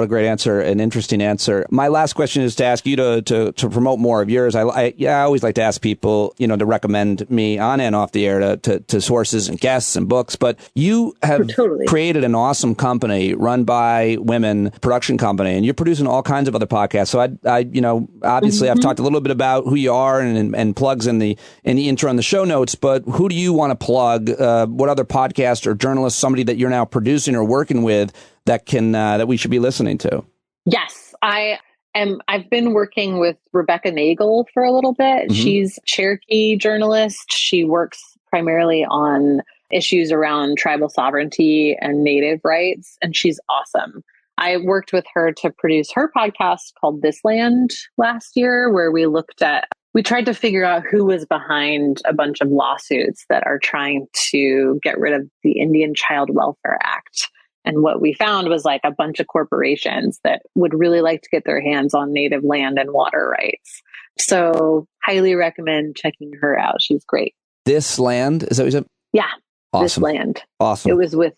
great answer, an interesting answer. My last question is to ask you to promote more of yours. I always like to ask people, to recommend me on and off the air to sources and guests and books. But you have created an awesome company run by women, production company, and you're producing all kinds of other podcasts. So obviously I've talked a little bit about who you are and plugs in the intro and the show notes. But who do you want to plug? What other podcast or journalist, somebody that you're now producing or working with that we should be listening to? Yes, I've been working with Rebecca Nagel for a little bit. She's a Cherokee journalist. She works primarily on issues around tribal sovereignty and Native rights, and she's awesome. I worked with her to produce her podcast called This Land last year, where we tried to figure out who was behind a bunch of lawsuits that are trying to get rid of the Indian Child Welfare Act. And what we found was like a bunch of corporations that would really like to get their hands on Native land and water rights. So highly recommend checking her out. She's great. This Land, is that what you said? Yeah. Awesome. This Land. Awesome. It was with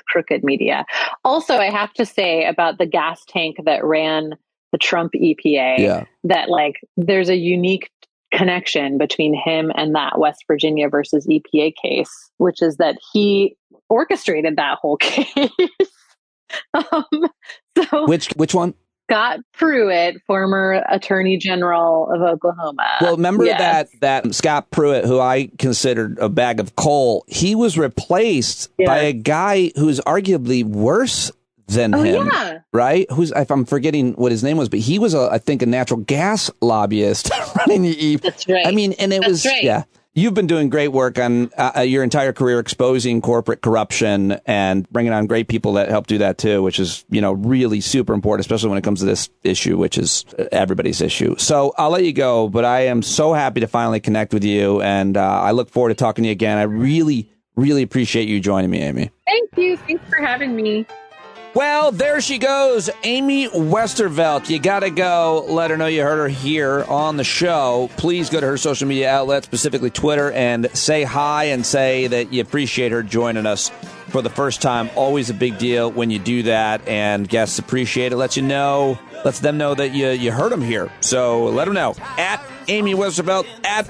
Crooked Media. Also, I have to say about the gas tank that ran the Trump EPA, that like there's a unique connection between him and that West Virginia versus EPA case, which is that he orchestrated that whole case. So which one? Scott Pruitt, former Attorney General of Oklahoma. Well, remember that Scott Pruitt, who I considered a bag of coal, he was replaced by a guy who's arguably worse than him, right? If I'm forgetting what his name was, but he was, I think, a natural gas lobbyist running the EP. That's right. I mean, and it you've been doing great work on your entire career exposing corporate corruption and bringing on great people that help do that too, which is, really super important, especially when it comes to this issue, which is everybody's issue. So I'll let you go, but I am so happy to finally connect with you, and I look forward to talking to you again. I really, really appreciate you joining me, Amy. Thank you. Thanks for having me. Well, there she goes, Amy Westervelt. You got to go let her know you heard her here on the show. Please go to her social media outlets, specifically Twitter, and say hi and say that you appreciate her joining us. for the first time. Always a big deal when you do that, and guests appreciate it. Lets them know that you heard them here. So let them know. At Amy Westervelt, at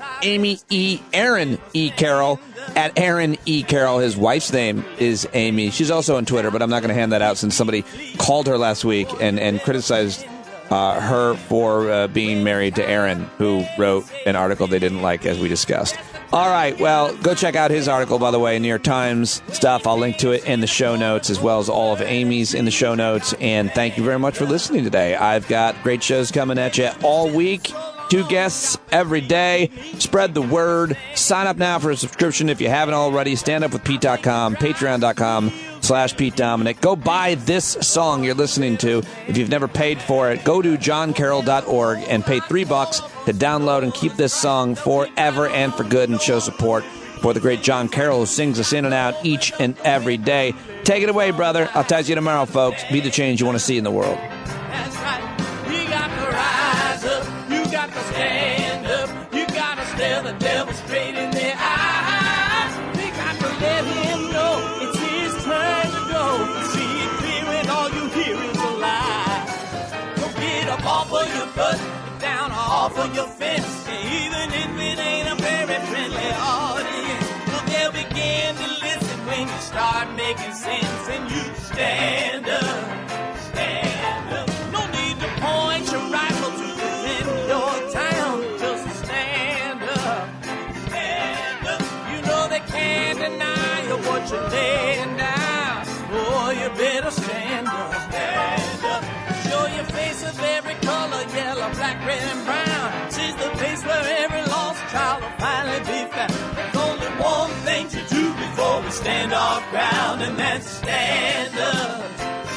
Aaron E. Carroll, at Aaron E. Carroll. His wife's name is Amy. She's also on Twitter, but I'm not going to hand that out since somebody called her last week and criticized her for being married to Aaron, who wrote an article they didn't like, as we discussed. All right, well, go check out his article, by the way, New York Times stuff. I'll link to it in the show notes, as well as all of Amy's in the show notes. And thank you very much for listening today. I've got great shows coming at you all week. 2 guests every day. Spread the word. Sign up now for a subscription if you haven't already. StandUpWithPete.com, Patreon.com/Pete Dominic. Go buy this song you're listening to. If you've never paid for it, go to johncarroll.org and pay $3 to download and keep this song forever and for good, and show support for the great John Carroll, who sings us in and out each and every day. Take it away, brother. I'll talk to you tomorrow, folks. Be the change you want to see in the world. That's right. We got to rise up. You got to stand up. You got to stare the devil straight in the eye. We got to let him know it's his turn to go. See it clear when all you hear is a lie. Don't get up off of your butt, down off of your fence. Even if it ain't a very friendly audience, well, they'll begin to listen when you start making sense. And you stand up, stand up. No need to point your rifle to defend your town. Just stand up, stand up. You know they can't deny you what you're laying down. Boy, you better stand up, stand up. Show your face of every color, yellow, black, red, and brown. She's the place where every lost child will finally be found. There's only one thing to do before we stand our ground, and that's stand up,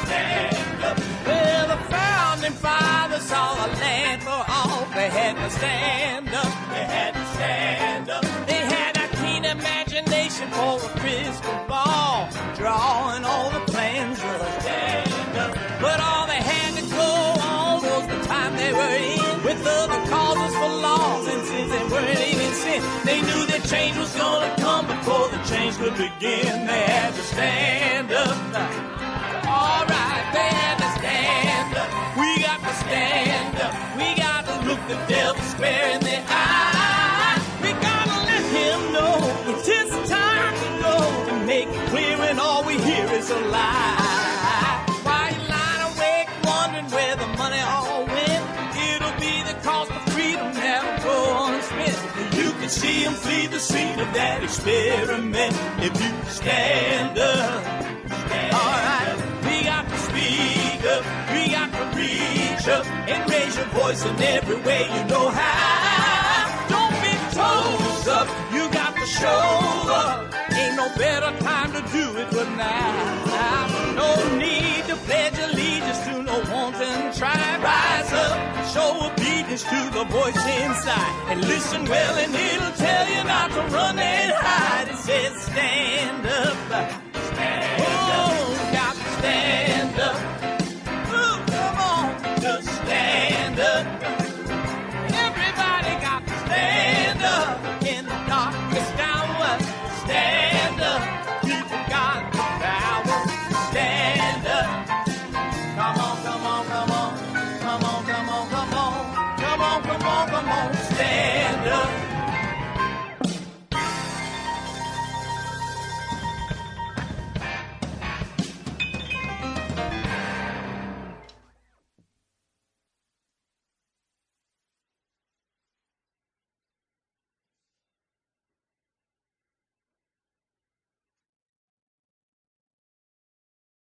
stand up. Well, the founding fathers saw a land for all. They had to stand up, they had to stand up. They had a keen imagination for a crystal ball, drawing all the plans of stand up. But all they had to go on was the time they were in, with other causes for laws, and since they weren't even sin, they knew that change was gonna come before the change could begin. They had to stand up. All right, they had to stand up. We got to stand up. We got to look the devil square in the eye. We gotta let him know it's his time to go, and make it clear when all we hear is a lie. Why you lying awake wondering where the money all went? It'll be the cost of freedom that'll go unspent. You can see him flee the scene of that experiment if you stand up. All right, we got to speak up, we got to reach up and raise your voice in every way you know how. Don't be toes up, you got to show up. Ain't no better time to do it but now. No need to pledge allegiance to no wanton tribe. Rise up, show obedience to the voice inside, and listen well and it'll tell you not to run and hide. It says stand up, stand up. Got to stand up. Ooh, come on, just stand up. Everybody got to stand up in the darkest hour. Stand up. People got the power. Stand up. Come on, come on, come on, come on.